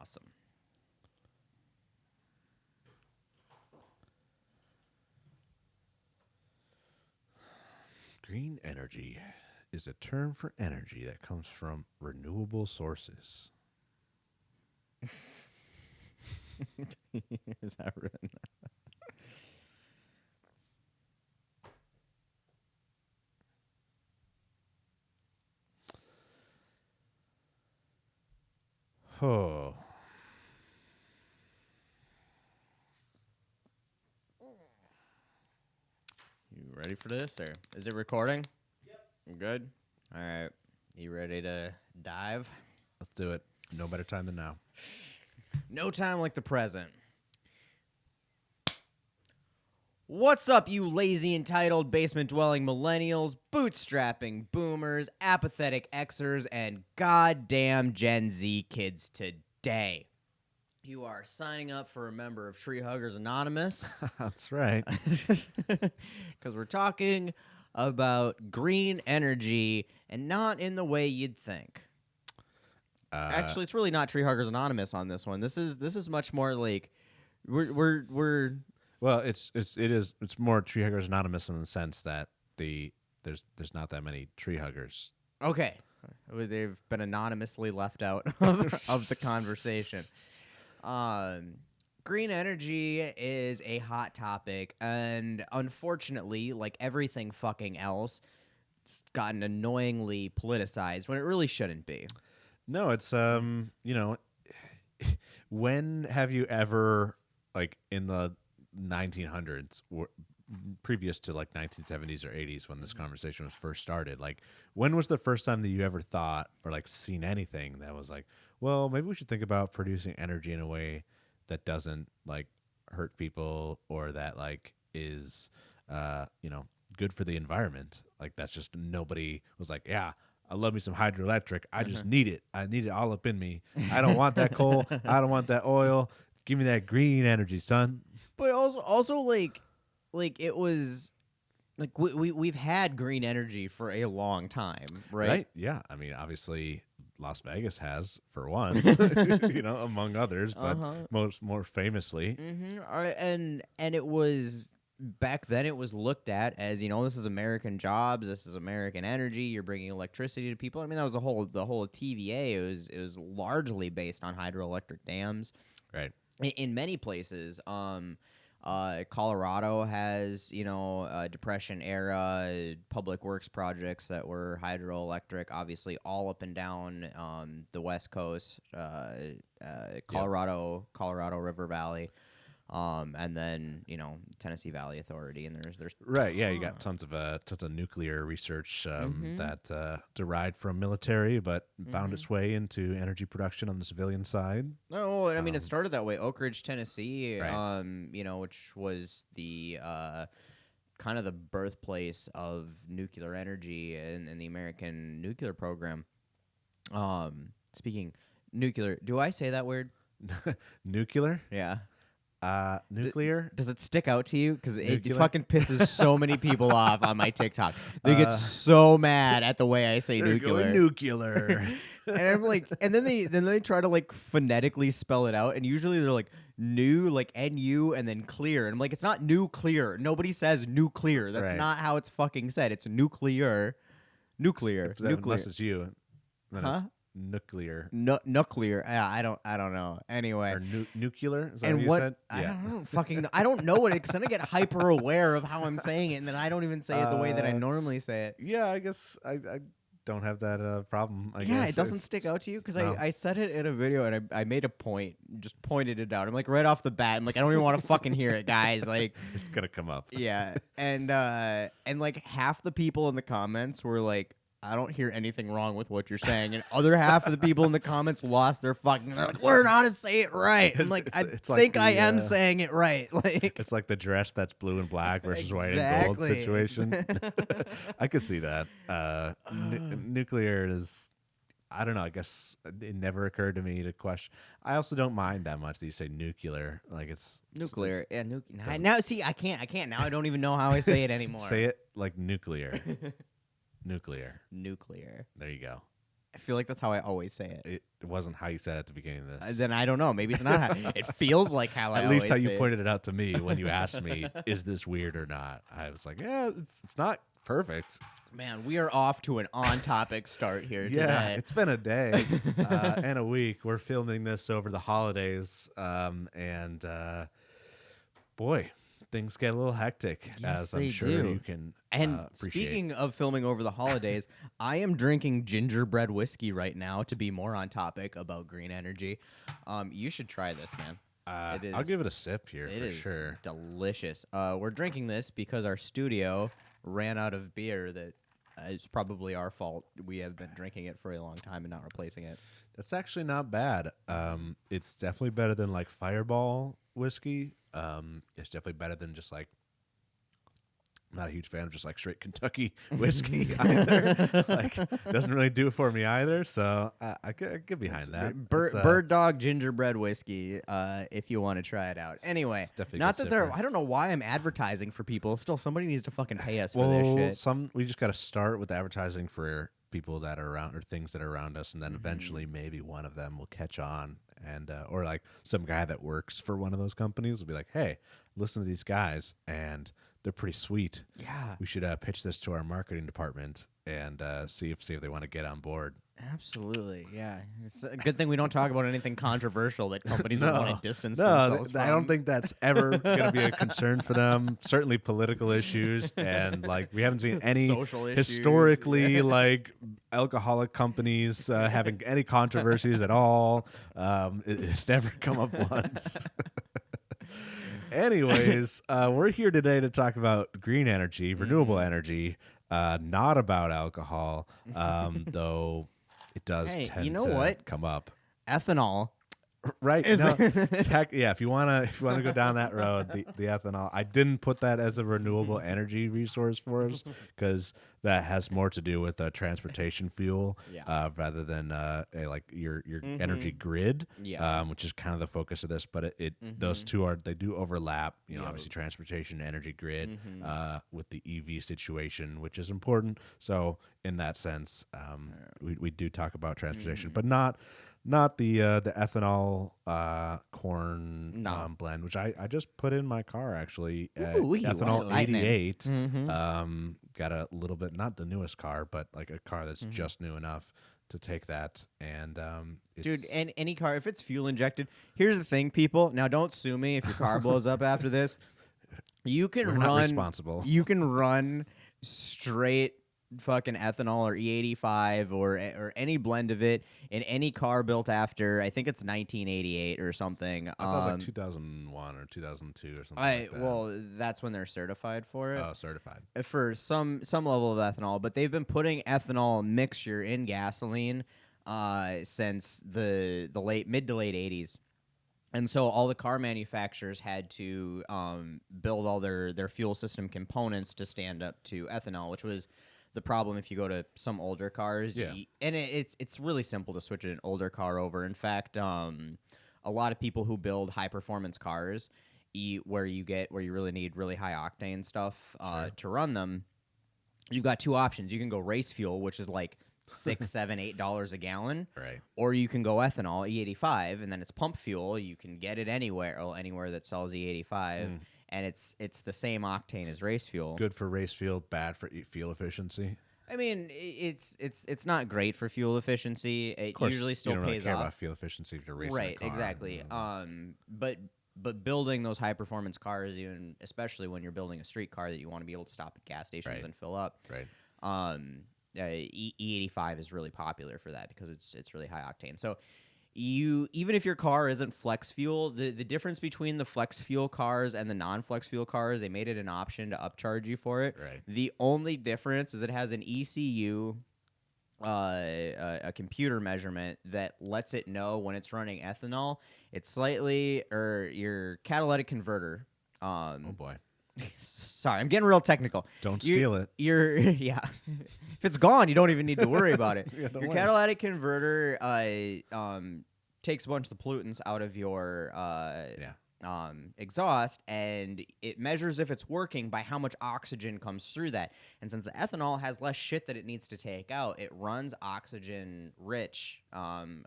awesome. Green energy is a term for energy that comes from renewable sources. Is that written? Oh. You ready for this, or is it recording? Yep. Good? All right. You ready to dive? Let's do it. No better time than now. No time like the present. What's up, you lazy, entitled, basement-dwelling millennials, bootstrapping boomers, apathetic Xers, and goddamn Gen Z kids today? You are signing up for a member of Tree Huggers Anonymous. That's right. Because we're talking about green energy, and not in the way you'd think. Actually, it's really not Tree Huggers Anonymous on this one. This is much more like we're well, it's more Tree Huggers Anonymous in the sense that there's not that many tree huggers. okay. They've been anonymously left out of the conversation. Green energy is a hot topic, and unfortunately, like everything fucking else, it's gotten annoyingly politicized when it really shouldn't be. No, it's when have you ever, like, in the 1900s, previous to like 1970s or 80s when this conversation was first started, like, when was the first time that you ever thought or like seen anything that was like, well, maybe we should think about producing energy in a way that doesn't like hurt people, or that like is good for the environment? Like, that's just, nobody was like, yeah, I love me some hydroelectric. I just need it. I need it all up in me. I don't want that coal. I don't want that oil. Give me that green energy, son. But also like it was like we've had green energy for a long time, right? Yeah. I mean, obviously Las Vegas has, for one, among others, but more famously. And it was, back then it was looked at as, this is American jobs, this is American energy, you're bringing electricity to people. I mean, that was the whole TVA. It was largely based on hydroelectric dams. Right. In many places, Colorado has, Depression era public works projects that were hydroelectric, obviously all up and down the West Coast, Colorado River Valley, and then Tennessee Valley Authority, and there's right. Yeah, you got tons of nuclear research that derived from military, but found its way into energy production on the civilian side. No, I mean, it started that way. Oak Ridge, Tennessee, right. Which was the kind of the birthplace of nuclear energy in the American nuclear program. Speaking nuclear, do I say that word? Nuclear? Yeah. Nuclear? Does it stick out to you? Because it fucking pisses so many people off on my TikTok. They get so mad at the way I say nuclear. Nuclear. And I'm like, and then they try to like phonetically spell it out, and usually they're like new, like NU, and then clear. And I'm like, it's not nuclear. Nobody says nuclear. That's not how it's fucking said. It's nuclear. Nuclear. Unless it's you. Then it's nuclear. Nuclear. Yeah, I don't know. Anyway. Or nuclear? Is that what you said? I don't fucking know. I don't know what it, because then I get hyper aware of how I'm saying it, and then I don't even say it the way that I normally say it. Yeah, I guess I don't have that problem. I guess. It doesn't stick out to you? Because no. I said it in a video, and I made a point, just pointed it out. I'm like, right off the bat, I'm like, I don't even want to fucking hear it, guys. Like, it's going to come up. Yeah. And like half the people in the comments were like, I don't hear anything wrong with what you're saying. And other half of the people in the comments lost their fucking, they're like, learn how to say it right. I'm like, I think I am saying it right. Like, it's like the dress that's blue and black versus white and gold situation. I could see that. Nuclear is, I don't know, I guess it never occurred to me to question. I also don't mind that much that you say nuclear. Like, it's nuclear. Now, see, I can't. Now I don't even know how I say it anymore. Say it like nuclear. Nuclear. Nuclear. There you go. I feel like that's how I always say it. It wasn't how you said it at the beginning of this. Then I don't know. Maybe it's not how it feels like how I At least how always you say pointed it out to me when you asked me, is this weird or not? I was like, yeah, it's not perfect. it. Man, we are off to an on-topic start here Yeah, today. it's been a day and a week. We're filming this over the holidays, and boy, things get a little hectic, Yes, as I'm they sure do. you can And appreciate. speaking of filming over the holidays, I am drinking gingerbread whiskey right now to be more on topic about green energy. You should try this, man. I'll give it a sip here It for is sure. delicious. We're drinking this because our studio ran out of beer that it's probably our fault. We have been drinking it for a long time and not replacing it. That's actually not bad. It's definitely better than like Fireball whiskey. It's definitely better than just like. I'm not a huge fan of just like straight Kentucky whiskey either. Like, doesn't really do it for me either. So I get behind that. Bird Dog gingerbread whiskey, if you want to try it out. Anyway, Definitely not good that they're. sipper. I don't know why I'm advertising for people. Still, somebody needs to fucking pay us for this shit. We just got to start with advertising for people that are around or things that are around us, and then eventually maybe one of them will catch on, and or like some guy that works for one of those companies will be like, "Hey, listen to these guys, and they're pretty sweet. Yeah, We should pitch this to our marketing department and see if they want to get on board." absolutely. Yeah, it's a good thing we don't talk about anything controversial that companies would want to distance No, themselves from. I don't think that's ever going to be a concern for them. Certainly political issues, and like we haven't seen any Social issues, historically yeah. like alcoholic companies having any controversies at all. It's never come up once. Anyways, we're here today to talk about green energy, renewable energy, not about alcohol, though it does Hey, tend you know to what? come up. Ethanol. Right. Is No, it- yeah, if you wanna go down that road, the ethanol. I didn't put that as a renewable energy resource for us because that has more to do with transportation fuel Yeah. rather than like your energy grid, Yeah. which is kind of the focus of this. But those two they do overlap. You know, obviously transportation, energy grid with the EV situation, which is important. So in that sense, we do talk about transportation, but not the ethanol corn No. blend, which I just put in my car actually. Ooh, you Ethanol lightning. 88. Mhm. Got a little bit, not the newest car, but like a car that's just new enough to take that. And Dude, and any car, if it's fuel injected, here's the thing, people. Now, don't sue me if your car blows up after this. You can we're run. not responsible. You can run straight fucking ethanol or E85 or any blend of it in any car built after, I think it's 1988 or something. I thought it was like 2001 or 2002 or something like that. Well, that's when they're certified for it. Oh, certified. For some level of ethanol, but they've been putting ethanol mixture in gasoline since the mid to late 80s. And so all the car manufacturers had to build all their fuel system components to stand up to ethanol, which was the problem if you go to some older cars. Yeah. And it's really simple to switch an older car over. In fact, a lot of people who build high performance cars, where you really need really high octane stuff to run them, you've got two options. You can go race fuel, which is like $6, $7, $8 a gallon, Right. or you can go ethanol E85, and then it's pump fuel. You can get it anywhere that sells E85, and it's the same octane as race fuel. Good for race fuel, bad for fuel efficiency. I mean, it's not great for fuel efficiency. It Of course, usually still you don't really pays care off. about fuel efficiency if you're racing Right, a car. exactly. But building those high performance cars, even especially when you're building a street car that you want to be able to stop at gas stations Right. and fill up, Right. E85 is really popular for that because it's really high octane. So even if your car isn't flex fuel, the difference between the flex fuel cars and the non-flex fuel cars, they made it an option to upcharge you for it. Right. The only difference is it has an ECU, a computer measurement that lets it know when it's running ethanol. It's slightly, or your catalytic converter. Oh boy. Sorry, I'm getting real technical. Don't steal it. Yeah. If it's gone, you don't even need to worry about it. Yeah, don't Your worry. catalytic converter takes a bunch of the pollutants out of your exhaust, and it measures if it's working by how much oxygen comes through that. And since the ethanol has less shit that it needs to take out, it runs oxygen rich,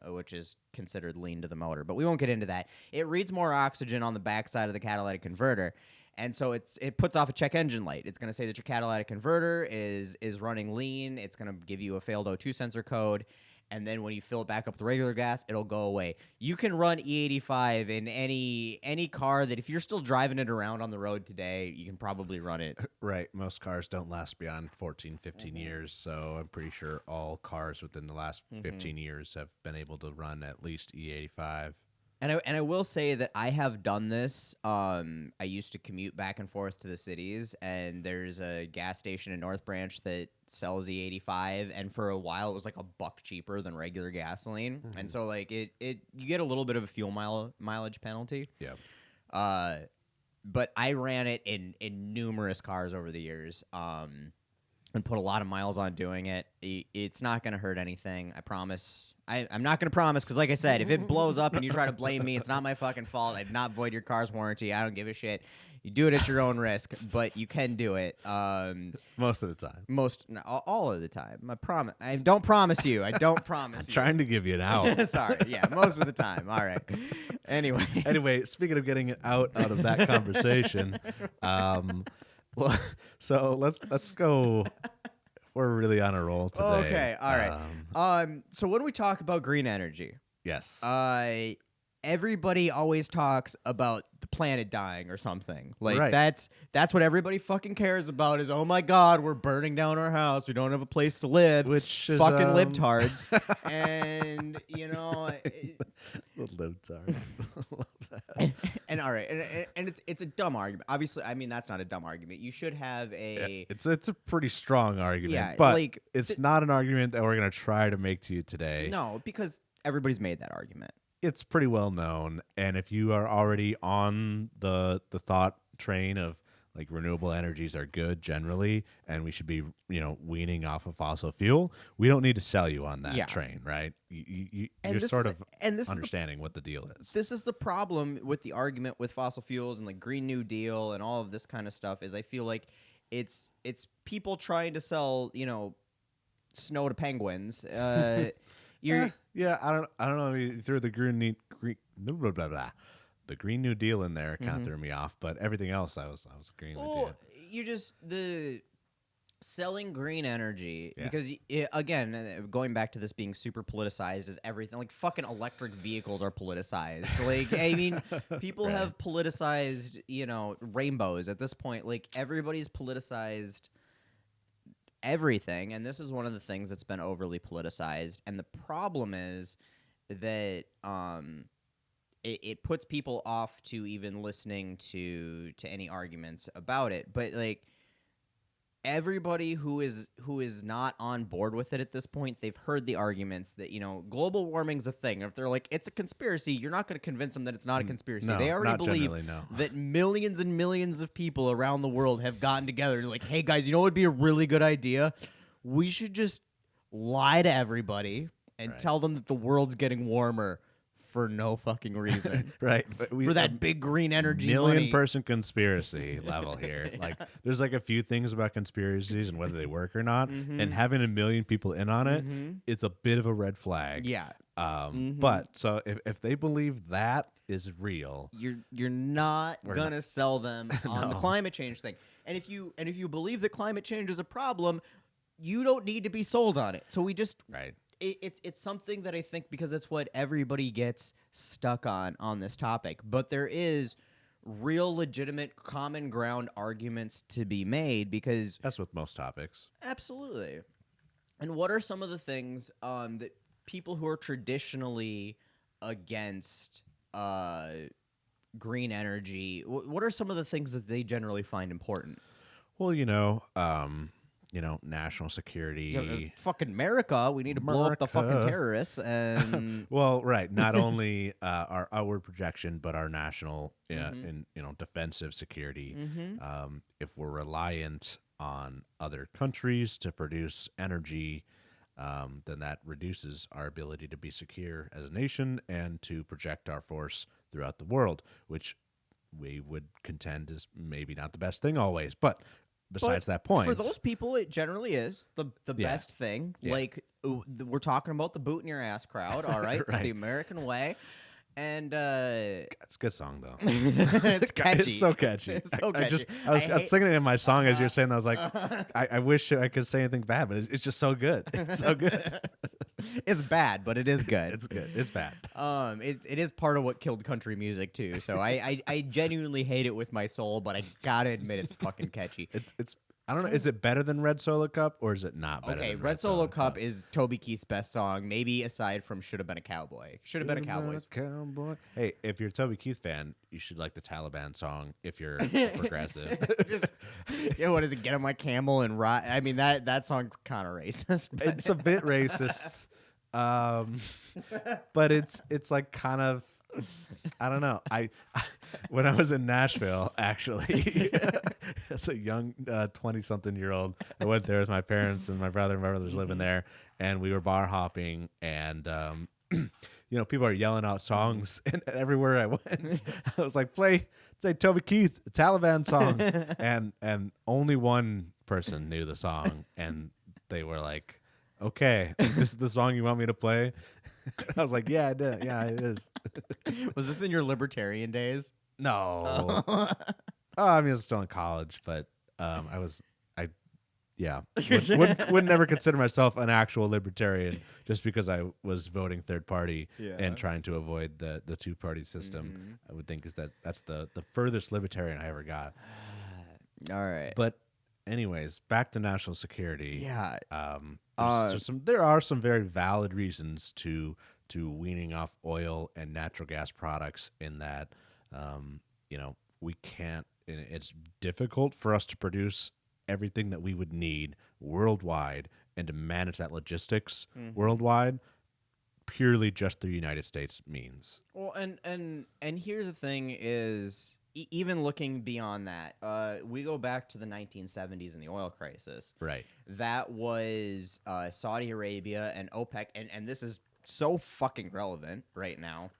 which is considered lean to the motor. But we won't get into that. It reads more oxygen on the backside of the catalytic converter. And so it puts off a check engine light. It's going to say that your catalytic converter is running lean. It's going to give you a failed O2 sensor code. And then when you fill it back up with regular gas, it'll go away. You can run E85 in any car that if you're still driving it around on the road today, you can probably run it. Right. Most cars don't last beyond 14, 15 years. So I'm pretty sure all cars within the last 15 years have been able to run at least E85. And I will say that I have done this. I used to commute back and forth to the cities, and there's a gas station in North Branch that sells E85, and for a while it was like $1 cheaper than regular gasoline, and so like you get a little bit of a fuel mileage penalty. Yeah. But I ran it in numerous cars over the years, and put a lot of miles on doing it. It's not going to hurt anything, I promise. I'm not going to promise because, like I said, if it blows up and you try to blame me, it's not my fucking fault. I did not void your car's warranty. I don't give a shit. You do it at your own risk, but you can do it. Most of the time. All of the time. I promise. I don't promise you. I don't promise you. Trying to give you an out. Sorry. Yeah, most of the time. All right. Anyway, speaking of getting out of that conversation, so let's go. We're really on a roll today. Okay, all right. So when we talk about green energy, yes, everybody always talks about the planet dying or something. Like right. that's what everybody fucking cares about is, oh my God, we're burning down our house. We don't have a place to live. Which is fucking libtards. And the libtards. Love that. And all right, and it's a dumb argument. Obviously, I mean that's not a dumb argument. You should have a. Yeah, it's a pretty strong argument. Yeah, but like, it's not an argument that we're gonna try to make to you today. No, because everybody's made that argument. It's pretty well known, and if you are already on the thought train of like renewable energies are good generally, and we should be weaning off of fossil fuel, we don't need to sell you on that train, right? You're sort of understanding what the deal is. This is the problem with the argument with fossil fuels and like Green New Deal and all of this kind of stuff. Is I feel like it's people trying to sell snow to penguins. Yeah, I don't know. You threw the the Green New Deal in there kind of threw me off, but everything else I was agreeing with you. You just the selling green energy because again, going back to this being super politicized is everything. Like fucking electric vehicles are politicized. Like I mean, people Right. have politicized rainbows at this point. Like everybody's politicized everything, and this is one of the things that's been overly politicized. And the problem is that it puts people off to even listening to any arguments about it. But like everybody who is not on board with it at this point, they've heard the arguments that global warming's a thing. If they're like it's a conspiracy, you're not going to convince them that it's not a conspiracy. No, they already believe no. that millions and millions of people around the world have gotten together and like, hey guys, what would be a really good idea? We should just lie to everybody and tell them that the world's getting warmer for no fucking reason. Right. For that big green energy million money. person conspiracy level here. Like there's like a few things about conspiracies and whether they work or not. And having a million people in on it, it's a bit of a red flag. Yeah. But so if they believe that is real, you're not gonna sell them on the climate change thing. And if you believe that climate change is a problem, you don't need to be sold on it. So we just It's something that I think because it's what everybody gets stuck on this topic. But there is real legitimate common ground arguments to be made because that's with most topics. Absolutely. And what are some of the things that people who are traditionally against green energy, what are some of the things that they generally find important? Well, national security. Fucking America, we need to blow up the fucking terrorists. And well, right. Not only our outward projection, but our national, defensive security. If we're reliant on other countries to produce energy, then that reduces our ability to be secure as a nation and to project our force throughout the world, which we would contend is maybe not the best thing always. But besides that point, for those people, it generally is the best thing. Yeah. Like we're talking about the boot in your ass crowd. All right, it's the American way. And it's a good song though. it's catchy. It's so catchy. It's so catchy. I was singing it in my song as you're saying that. I was like, I wish I could say anything bad, but it's just so good. It's so good. It's bad, but it is good. It's good. It's bad. It is part of what killed country music too. So I genuinely hate it with my soul, but I gotta admit it's fucking catchy. It's I don't know. Is it better than Red Solo Cup or is it not better? Okay, than Red Solo Cup is Toby Keith's best song, maybe aside from "Should Have Been a Cowboy." Should have been a Cowboys. Cowboy. Hey, if you're a Toby Keith fan, you should like the Taliban song. If you're progressive, What is it? Get on my camel and ride. I mean that song's kind of racist. It's a bit racist, but it's like kind of. I don't know. When I was in Nashville, actually, as a young 20-something-year-old, I went there with my parents and my brother and my brother's living there, and we were bar hopping, and people are yelling out songs, and everywhere I went, I was like, say Toby Keith, the Taliban song, and only one person knew the song, and they were like, okay, this is the song you want me to play? I was like, yeah, I did. Yeah, it is. Was this in your libertarian days? No. Oh, I mean, I was still in college, but would never consider myself an actual libertarian just because I was voting third party and trying to avoid the two-party system. Mm-hmm. I would think that's the furthest libertarian I ever got. All right. But anyways, back to national security. Yeah. There are some very valid reasons to weaning off oil and natural gas products in that, we can't, it's difficult for us to produce everything that we would need worldwide and to manage that logistics worldwide purely just the United States means. Well, and here's the thing is, even looking beyond that, we go back to the 1970s and the oil crisis. Right. That was Saudi Arabia and OPEC, and this is so fucking relevant right now.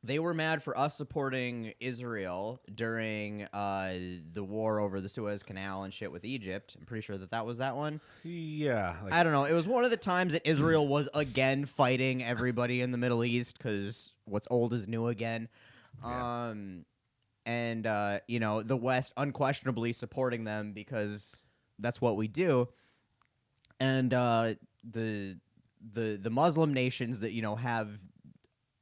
They were mad for us supporting Israel during the war over the Suez Canal and shit with Egypt. I'm pretty sure that was that one. Yeah. I don't know. It was one of the times that Israel was again fighting everybody in the Middle East because what's old is new again. Yeah. And the West unquestionably supporting them because that's what we do. And the Muslim nations that have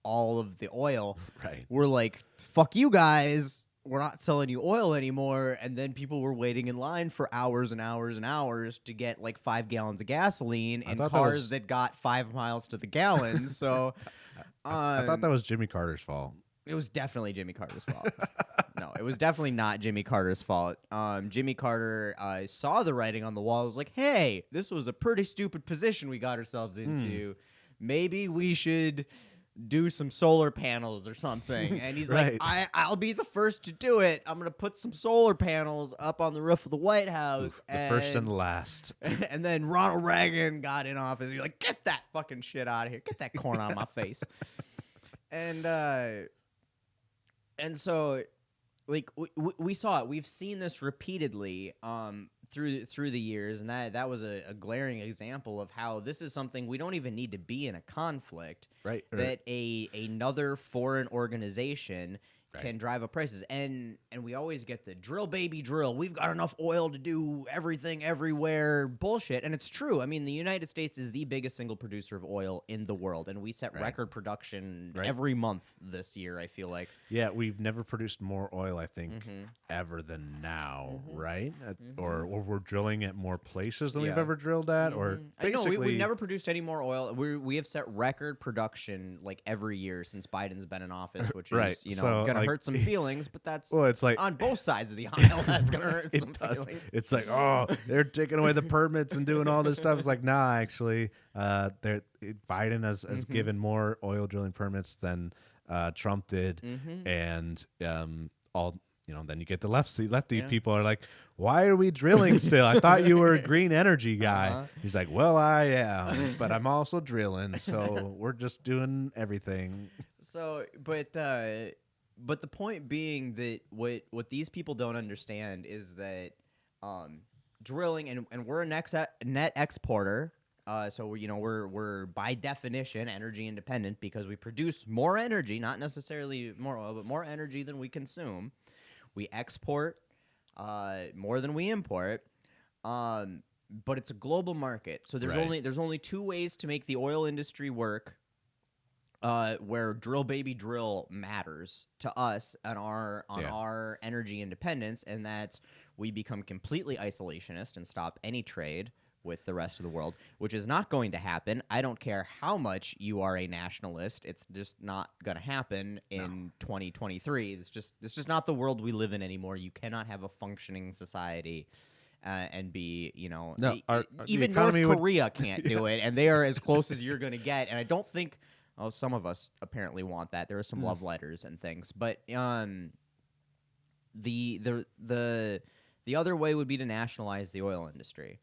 all of the oil, right, were like, fuck you guys, we're not selling you oil anymore. And then people were waiting in line for hours and hours and hours to get like 5 gallons of gasoline in cars that got 5 miles to the gallon. So I thought that was Jimmy Carter's fault. It was definitely Jimmy Carter's fault. No, it was definitely not Jimmy Carter's fault. Jimmy Carter saw the writing on the wall. Was like, hey, this was a pretty stupid position we got ourselves into. Maybe we should do some solar panels or something. And he's right. like, I'll be the first to do it. I'm going to put some solar panels up on the roof of the White House. The first and the last. And then Ronald Reagan got in office. He's like, get that fucking shit out of here. Get that corn out of my face. And so, like, we saw it. We've seen this repeatedly through the years, and that was a glaring example of how this is something we don't even need to be in a conflict. Right. That another foreign organization can drive up prices, and we always get the drill baby drill. We've got enough oil to do everything everywhere bullshit, and it's true. I mean, the United States is the biggest single producer of oil in the world, and we set record production every month this year. I feel like we've never produced more oil, I think, ever than now, right? Or we're drilling at more places than we've ever drilled at, or basically, we've never produced any more oil. We have set record production like every year since Biden's been in office, which is gonna hurt some feelings, but that's it's like on both sides of the aisle. That's gonna hurt some feelings. It's like, oh, they're taking away the permits and doing all this stuff. It's like, nah, actually, Biden has given more oil drilling permits than Trump did, and then you get the lefty people are like, why are we drilling still? I thought you were a green energy guy. He's like, well, I am, but I'm also drilling, so we're just doing everything. So, But the point being that what these people don't understand is that drilling and we're a net exporter. So we're by definition energy independent because we produce more energy, not necessarily more oil, but more energy than we consume. We export more than we import. But it's a global market, so there's only two ways to make the oil industry work. Where drill baby drill matters to us on our energy independence, and that's we become completely isolationist and stop any trade with the rest of the world, which is not going to happen. I don't care how much you are a nationalist; it's just not going to happen in 2023. It's just not the world we live in anymore. You cannot have a functioning society. And be, even North Korea can't do it, and they are as close as you're going to get. And I don't think, some of us apparently want that. There are some love letters and things, but the other way would be to nationalize the oil industry,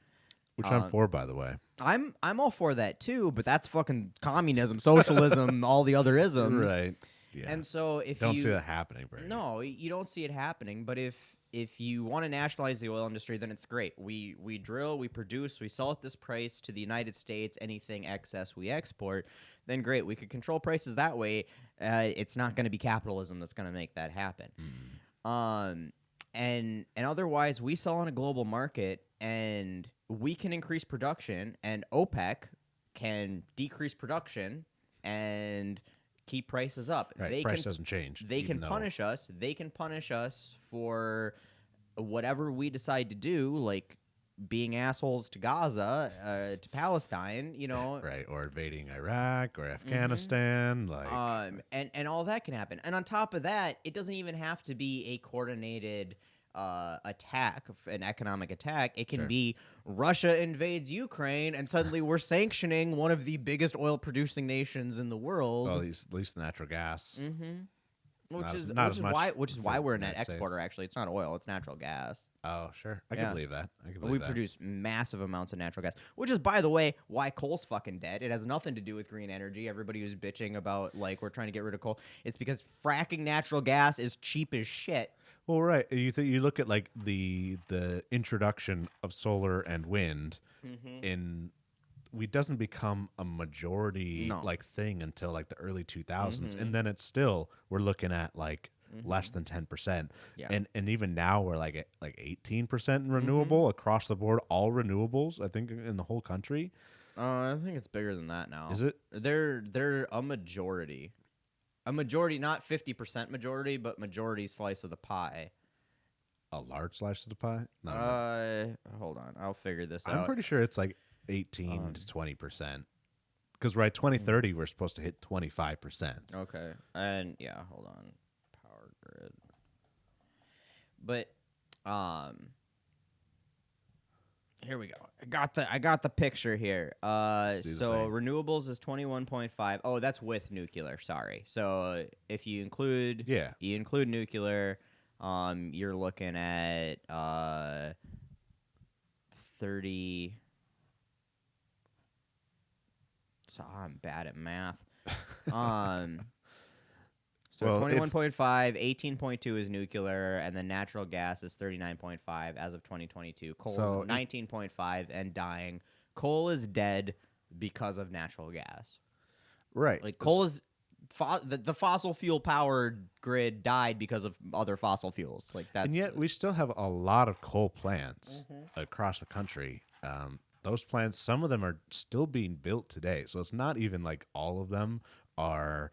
which I'm for, by the way. I'm all for that too, but that's fucking communism, socialism, all the other isms, right? Yeah. And so if don't you see that happening, no, you don't see it happening. But if you want to nationalize the oil industry, then it's great. We drill, we produce, we sell at this price to the United States. Anything excess we export. Then great, we could control prices that way. It's not going to be capitalism that's going to make that happen. And otherwise, we sell on a global market, and we can increase production, and OPEC can decrease production and keep prices up. Right, price doesn't change. They can punish us. They can punish us for whatever we decide to do, like being assholes to Gaza, to Palestine, right, or invading Iraq or Afghanistan, and all that can happen. And on top of that, it doesn't even have to be a coordinated attack, an economic attack. It can be Russia invades Ukraine, and suddenly we're sanctioning one of the biggest oil-producing nations in the world. Well, at least natural gas. Which is why we're a net exporter. Actually, it's not oil; it's natural gas. Oh, sure, I can believe that. We produce massive amounts of natural gas, which is, by the way, why coal's fucking dead. It has nothing to do with green energy. Everybody who's bitching about we're trying to get rid of coal, it's because fracking natural gas is cheap as shit. Well, right. You look at the introduction of solar and wind it doesn't become a majority thing until the early 2000s, and then it's still we're looking at less than 10%, and even now we're at 18% renewable across the board, all renewables. I think in the whole country. I think it's bigger than that now. Is it? They're a majority. A majority, not 50% majority, but majority slice of the pie. A large slice of the pie? No. Hold on. I'll figure this out. I'm pretty sure it's 18 to 20%. Because 2030 we're supposed to hit 25%. Okay. And hold on. Power grid. But here we go. I got the picture here. So renewables is 21.5. Oh, that's with nuclear. Sorry. So if you include nuclear, you're looking at 30. So I'm bad at math. So 21.5, 18.2 is nuclear, and then natural gas is 39.5 as of 2022. Coal is 19.5 and dying. Coal is dead because of natural gas. Right. Coal is the fossil fuel powered grid died because of other fossil fuels. And yet we still have a lot of coal plants across the country. Those plants, some of them are still being built today. So it's not even all of them are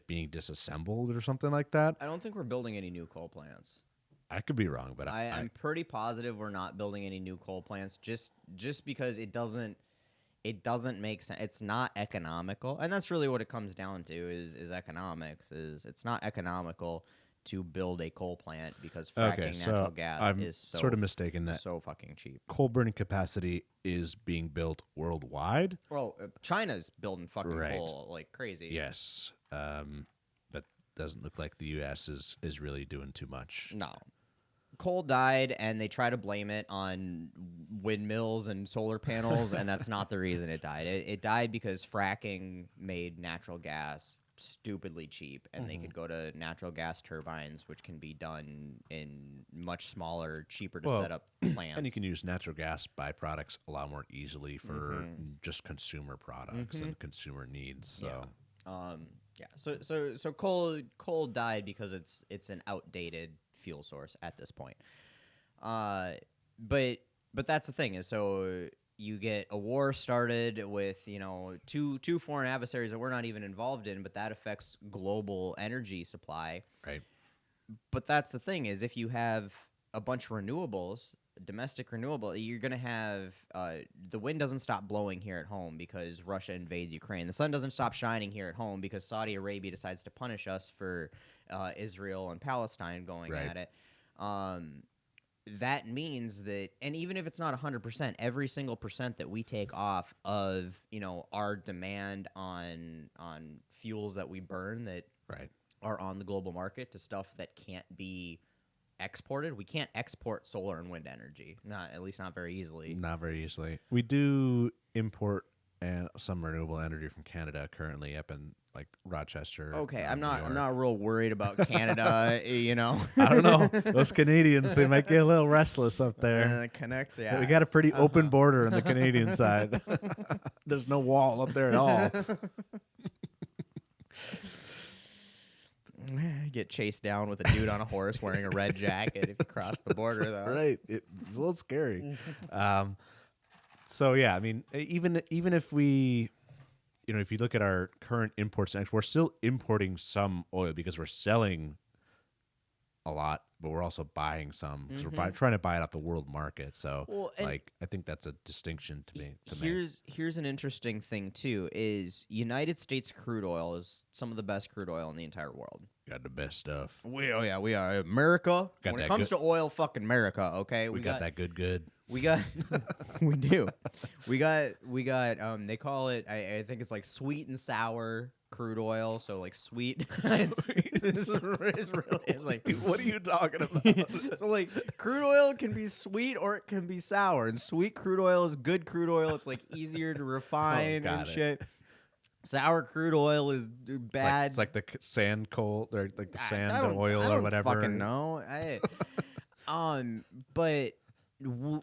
being disassembled or something like that. I don't think we're building any new coal plants. I could be wrong, but I'm pretty positive we're not building any new coal plants just because it doesn't make sense. It's not economical. And that's really what it comes down to is economics. It's not economical to build a coal plant because fracking natural gas is sort of mistaken that so fucking cheap. Coal burning capacity is being built worldwide. Well, China's building fucking coal like crazy. Yes, but doesn't look like the U.S. is really doing too much. No. Coal died, and they try to blame it on windmills and solar panels, and that's not the reason it died. It died because fracking made natural gas stupidly cheap, and they could go to natural gas turbines, which can be done in much smaller, cheaper to set up plants. And you can use natural gas byproducts a lot more easily for just consumer products and consumer needs. So So coal died because it's an outdated fuel source at this point. But that's the thing is, so you get a war started with two foreign adversaries that we're not even involved in, but that affects global energy supply. Right. But that's the thing is, if you have a bunch of renewables, domestic renewable, you're going to have the wind doesn't stop blowing here at home because Russia invades Ukraine. The sun doesn't stop shining here at home because Saudi Arabia decides to punish us for Israel and Palestine going at it. That means that, and even if it's not 100%, every single percent that we take off of our demand on fuels that we burn that are on the global market to stuff that can't be exported. We can't export solar and wind energy, at least not very easily. Not very easily. We do import some renewable energy from Canada currently up in like Rochester. Okay, I'm not real worried about Canada. I don't know. Those Canadians, they might get a little restless up there. Connects, yeah. We got a pretty open border on the Canadian side. There's no wall up there at all. Get chased down with a dude on a horse wearing a red jacket if you cross the border, though. Right. It's a little scary. So, yeah, I mean, even if we, if you look at our current imports, we're still importing some oil because we're selling a lot, but we're also buying some because we're trying to buy it off the world market. So, I think that's a distinction to make. Here's an interesting thing, too, is United States crude oil is some of the best crude oil in the entire world. Got the best stuff. We are. America, when it comes to oil, fucking America, okay? We got that good. We got, we do. We got, they call it, I think it's like sweet and sour crude oil. So like sweet. it's like, what are you talking about? So like crude oil can be sweet or it can be sour. And sweet crude oil is good crude oil. It's like easier to refine and shit. Sour crude oil is bad. It's like the sand coal or like the sand oil or whatever. I don't fucking know. But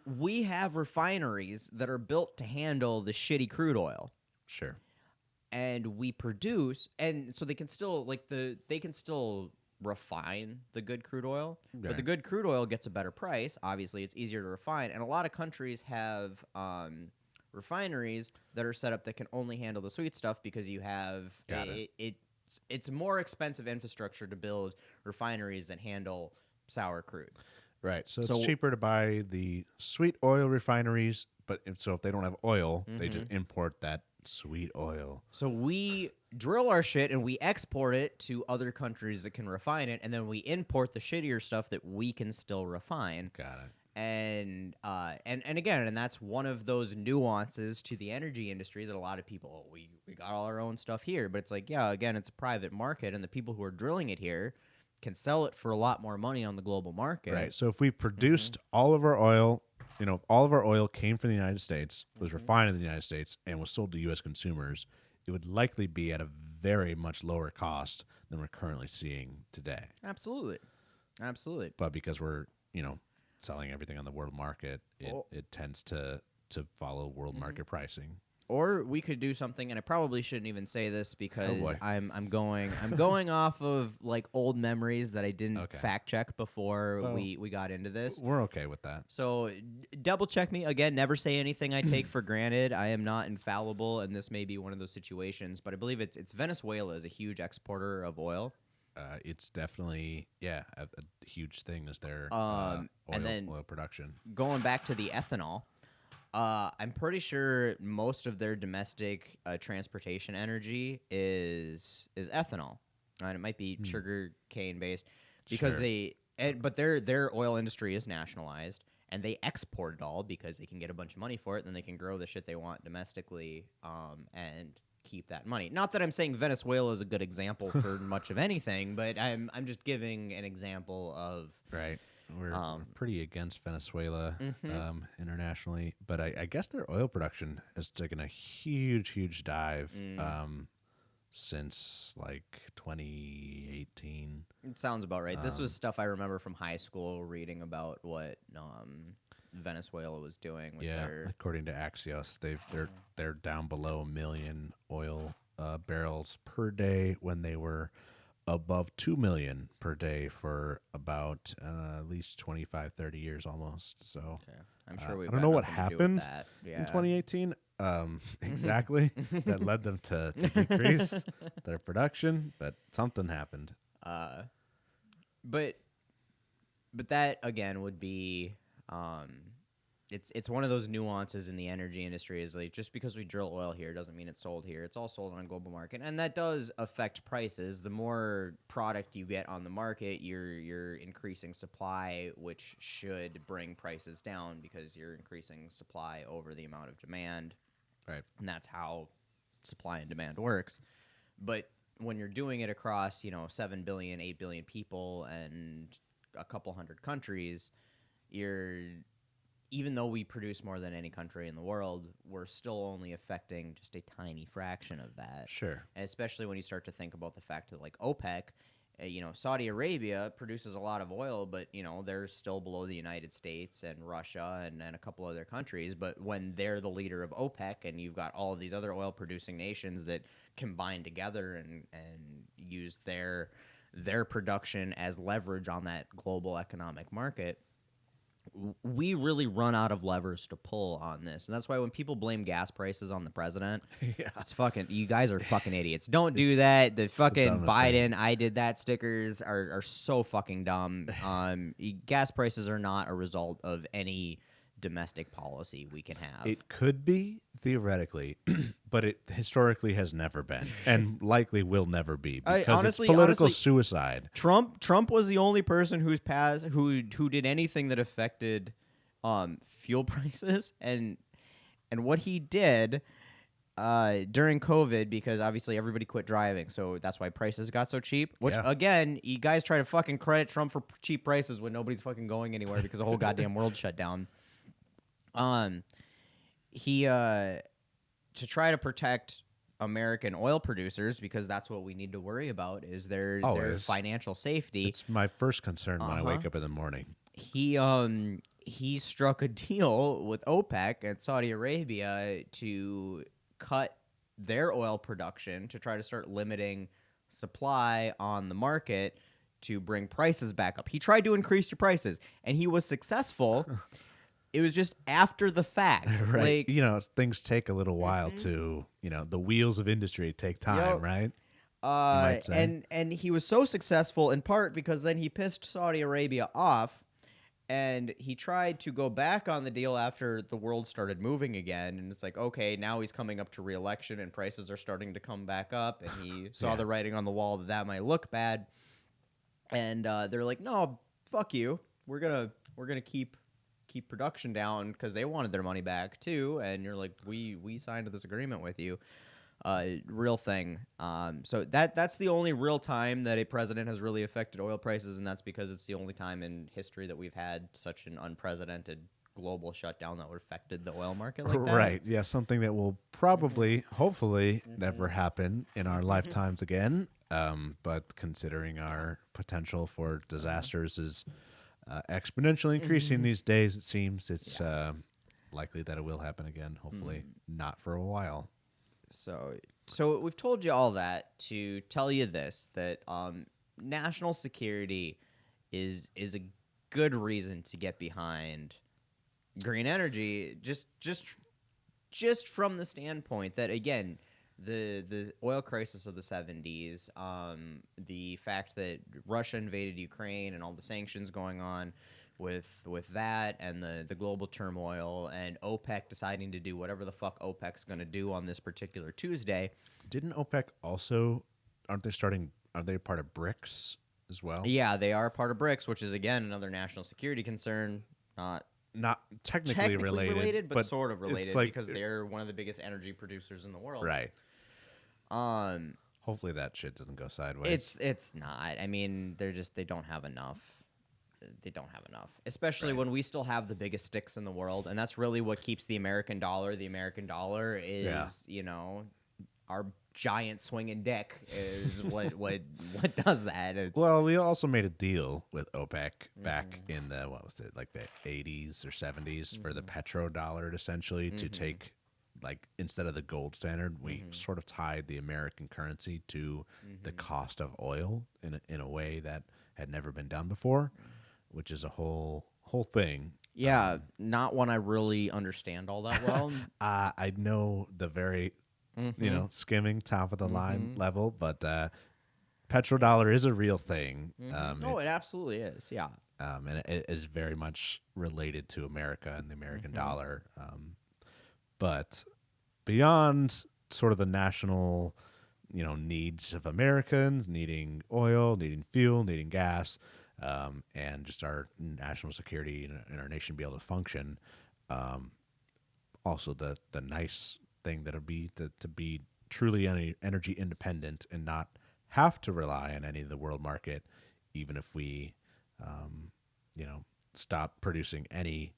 we have refineries that are built to handle the shitty crude oil. Sure. And we produce, and so they can still they can still refine the good crude oil, but the good crude oil gets a better price. Obviously, it's easier to refine, and a lot of countries have refineries that are set up that can only handle the sweet stuff because you have it's more expensive infrastructure to build refineries that handle sour crude. Right. So it's cheaper to buy the sweet oil refineries, but if they don't have oil, they just import that sweet oil. So we drill our shit and we export it to other countries that can refine it, and then we import the shittier stuff that we can still refine. Got it. And again, and that's one of those nuances to the energy industry that a lot of people, we got all our own stuff here, but it's like, yeah, again, it's a private market, and the people who are drilling it here can sell it for a lot more money on the global market. Right. So if we produced all of our oil, if all of our oil came from the United States, was refined in the United States, and was sold to U.S. consumers, it would likely be at a very much lower cost than we're currently seeing today. Absolutely. But because we're, selling everything on the world market, it tends to follow world market pricing. Or we could do something, and I probably shouldn't even say this because I'm going off of like old memories that I didn't fact check before we got into this. We're okay with that. So double check me again. Never say anything I take for granted. I am not infallible, and this may be one of those situations. But I believe it's Venezuela is a huge exporter of oil. It's definitely a huge thing is their oil production. Going back to the ethanol. I'm pretty sure most of their domestic transportation energy is ethanol, and it might be sugar cane based because but their oil industry is nationalized and they export it all because they can get a bunch of money for it. Then they can grow the shit they want domestically and keep that money. Not that I'm saying Venezuela is a good example for much of anything, but I'm just giving an example of We're pretty against Venezuela internationally, but I guess their oil production has taken a huge dive. since like 2018. It sounds about right. This was stuff I remember from high school reading about what Venezuela was doing with their. According to Axios, they're down below 1 million oil barrels per day when they were above 2 million per day for about at least 25, 30 years almost. So Okay. I'm sure I don't know what happened in in 2018 exactly that led them to decrease their production, but something happened. But that again would be it's one of those nuances in the energy industry is like just because we drill oil here doesn't mean it's sold here. It's all sold on a global market, and that does affect prices. The more product you get on the market, you're increasing supply, which should bring prices down because you're increasing supply over the amount of demand. Right. And that's how supply and demand works. But when you're doing it across, 7 billion, 8 billion people and a couple hundred countries, even though we produce more than any country in the world, we're still only affecting just a tiny fraction of that. Sure. And especially when you start to think about the fact that, like, OPEC, Saudi Arabia produces a lot of oil, but, they're still below the United States and Russia and a couple other countries. But when they're the leader of OPEC and you've got all of these other oil-producing nations that combine together and use their production as leverage on that global economic market, we really run out of levers to pull on this. And that's why when people blame gas prices on the president, it's fucking, you guys are fucking idiots. Don't do that. The fucking Biden, I did that stickers are so fucking dumb. Gas prices are not a result of any domestic policy we can have. It could be theoretically, but it historically has never been, and likely will never be because it's political suicide. Trump was the only person who did anything that affected fuel prices, and what he did during COVID, because obviously everybody quit driving, so that's why prices got so cheap. Which again, you guys try to fucking credit Trump for cheap prices when nobody's fucking going anywhere because the whole goddamn world shut down. He to try to protect American oil producers, because that's what we need to worry about is their financial safety. It's my first concern when I wake up in the morning. He struck a deal with OPEC and Saudi Arabia to cut their oil production to try to start limiting supply on the market to bring prices back up. He tried to increase your prices, and he was successful. It was just after the fact. Right. Things take a little while to, the wheels of industry take time, right? And he was so successful in part because then he pissed Saudi Arabia off, and he tried to go back on the deal after the world started moving again. And it's like, okay, now he's coming up to re-election and prices are starting to come back up, and he saw the writing on the wall that might look bad. And they're like, no, fuck you. We're gonna keep production down because they wanted their money back too. And you're like, we signed this agreement with you. Real thing. So that's the only real time that a president has really affected oil prices, and that's because it's the only time in history that we've had such an unprecedented global shutdown that affected the oil market like that. Right. Yeah, something that will probably, hopefully, never happen in our lifetimes again. But considering our potential for disasters is exponentially increasing these days, it seems it's likely that it will happen again. Hopefully, not for a while. So we've told you all that to tell you this, that national security is a good reason to get behind green energy, just from the standpoint that, again, the oil crisis of the 70s, the fact that Russia invaded Ukraine and all the sanctions going on with that, and the global turmoil, and OPEC deciding to do whatever the fuck OPEC's going to do on this particular Tuesday. Didn't OPEC also, aren't they part of BRICS as well? Yeah, they are part of BRICS, which is, again, another national security concern. Not technically related, but sort of related, because they're one of the biggest energy producers in the world. Right. Hopefully that shit doesn't go sideways. It's not. I mean, they don't have enough. They don't have enough, especially when we still have the biggest sticks in the world, and that's really what keeps the American dollar. The American dollar is, our giant swinging dick is what does that. Well, we also made a deal with OPEC back in the what was it, like the 80s or 70s for the petrodollar, essentially to take, like, instead of the gold standard, we sort of tied the American currency to the cost of oil in a way that had never been done before, which is a whole thing. Yeah, not one I really understand all that well. I know the very, skimming top of the line level, but petrodollar is a real thing. It absolutely is. Yeah. And it is very much related to America and the American dollar. But beyond sort of the national, needs of Americans, needing oil, needing fuel, needing gas, and just our national security and our nation be able to function. Also, the nice thing that would be to be truly energy independent and not have to rely on any of the world market, even if we, stop producing any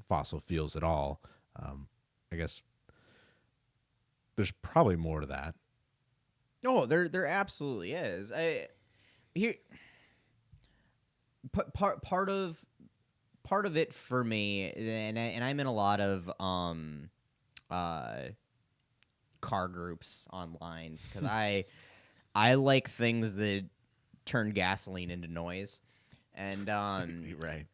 fossil fuels at all. I guess there's probably more to that. Oh, there absolutely is. Part of it for me, and I'm in a lot of car groups online because I like things that turn gasoline into noise, and Right.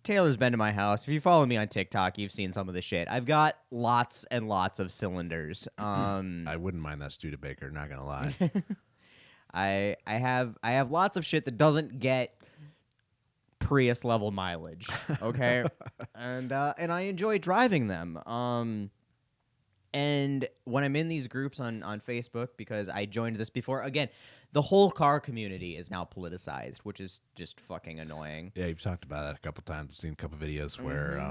Taylor's been to my house. If you follow me on TikTok, you've seen some of the shit. I've got lots and lots of cylinders. I wouldn't mind that Studebaker, not gonna lie. I have lots of shit that doesn't get Prius level mileage. Okay, and I enjoy driving them. And when I'm in these groups on Facebook, because I joined this before, again, the whole car community is now politicized, which is just fucking annoying. Yeah, you've talked about that a couple times. I've seen a couple videos where,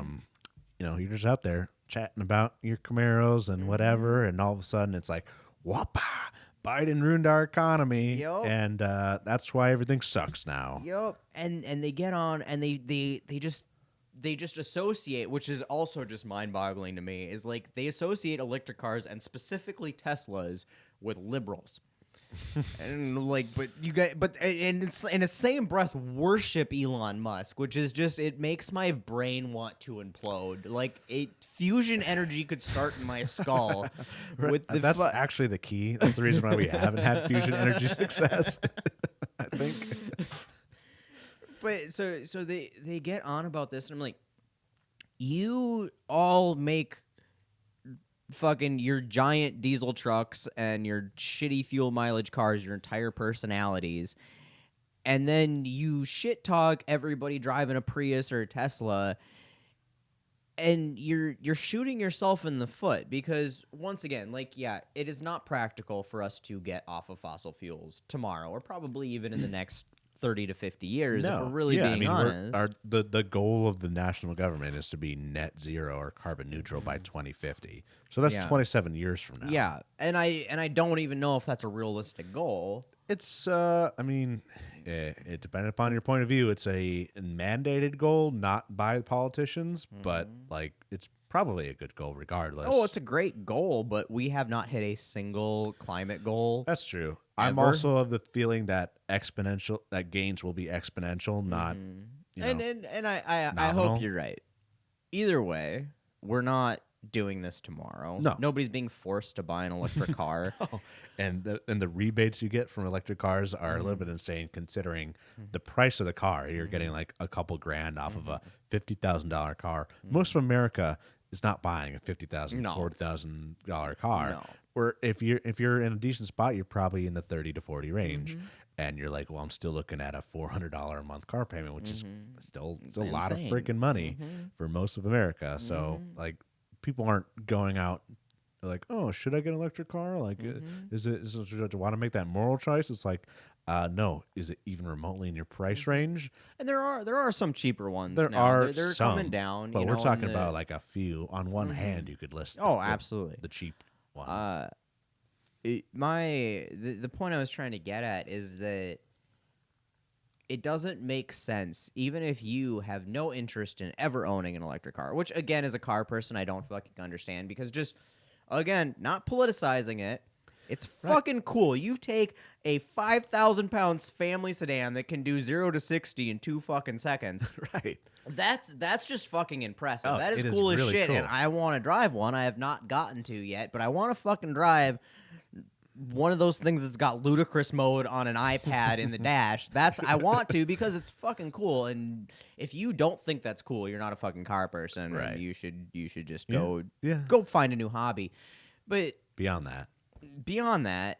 you're just out there chatting about your Camaros and whatever, and all of a sudden it's like, whoppa, Biden ruined our economy, Yep. and that's why everything sucks now. Yep. And they get on and they just associate, which is also just mind-boggling to me, is like they associate electric cars and specifically Teslas with liberals. And like, and it's in the same breath worship Elon Musk, which is just, it makes my brain want to implode. Like fusion energy could start in my skull. With the That's actually the key. That's the reason why we haven't had fusion energy success, I think. But so they get on about this, and I'm like, you all make fucking your giant diesel trucks and your shitty fuel mileage cars your entire personalities, and then you shit talk everybody driving a Prius or a Tesla, and you're shooting yourself in the foot, because once again, like, yeah, it is not practical for us to get off of fossil fuels tomorrow, or probably even in the next 30 to 50 years, if we're really being honest. The goal of the national government is to be net zero or carbon neutral by 2050. So that's 27 years from now. Yeah, and I don't even know if that's a realistic goal. It's it depends upon your point of view. It's a mandated goal, not by politicians, but like it's probably a good goal regardless. Oh, it's a great goal, but we have not hit a single climate goal. That's true. Ever. I'm also of the feeling that gains will be exponential, not and I hope you're right. Either way, we're not doing this tomorrow. No. Nobody's being forced to buy an electric car. Oh. And the rebates you get from electric cars are a little bit insane considering the price of the car. You're getting like a couple grand off of a $50,000 car. Most of America is not buying a $50,000, $40,000 car. No. Or if you're in a decent spot, you're probably in the 30 to 40 range. And you're like, well, I'm still looking at a $400 a month car payment, which is still a lot of freaking money for most of America. So like, people aren't going out like, oh, should I get an electric car? Like, do I want to make that moral choice? It's like, no. Is it even remotely in your price range? And there are some cheaper ones. There now. are they're some, coming down. but we're talking about like a few. On one hand, you could list. Absolutely, the cheap ones. The point I was trying to get at is that it doesn't make sense, even if you have no interest in ever owning an electric car, which, again, as a car person, I don't fucking understand, because just, Again, not politicizing it. It's fucking cool. You take a 5,000 pounds family sedan that can do 0 to 60 in 2 fucking seconds. Right. That's just fucking impressive. Oh, That is it is cool as really shit, cool. and I want to drive one. I have not gotten to yet, but I want to fucking drive one of those things that's got ludicrous mode on an iPad in the dash. I want to because it's fucking cool. And if you don't think that's cool, you're not a fucking car person. Right. And you should just Yeah. go find a new hobby. But Beyond that,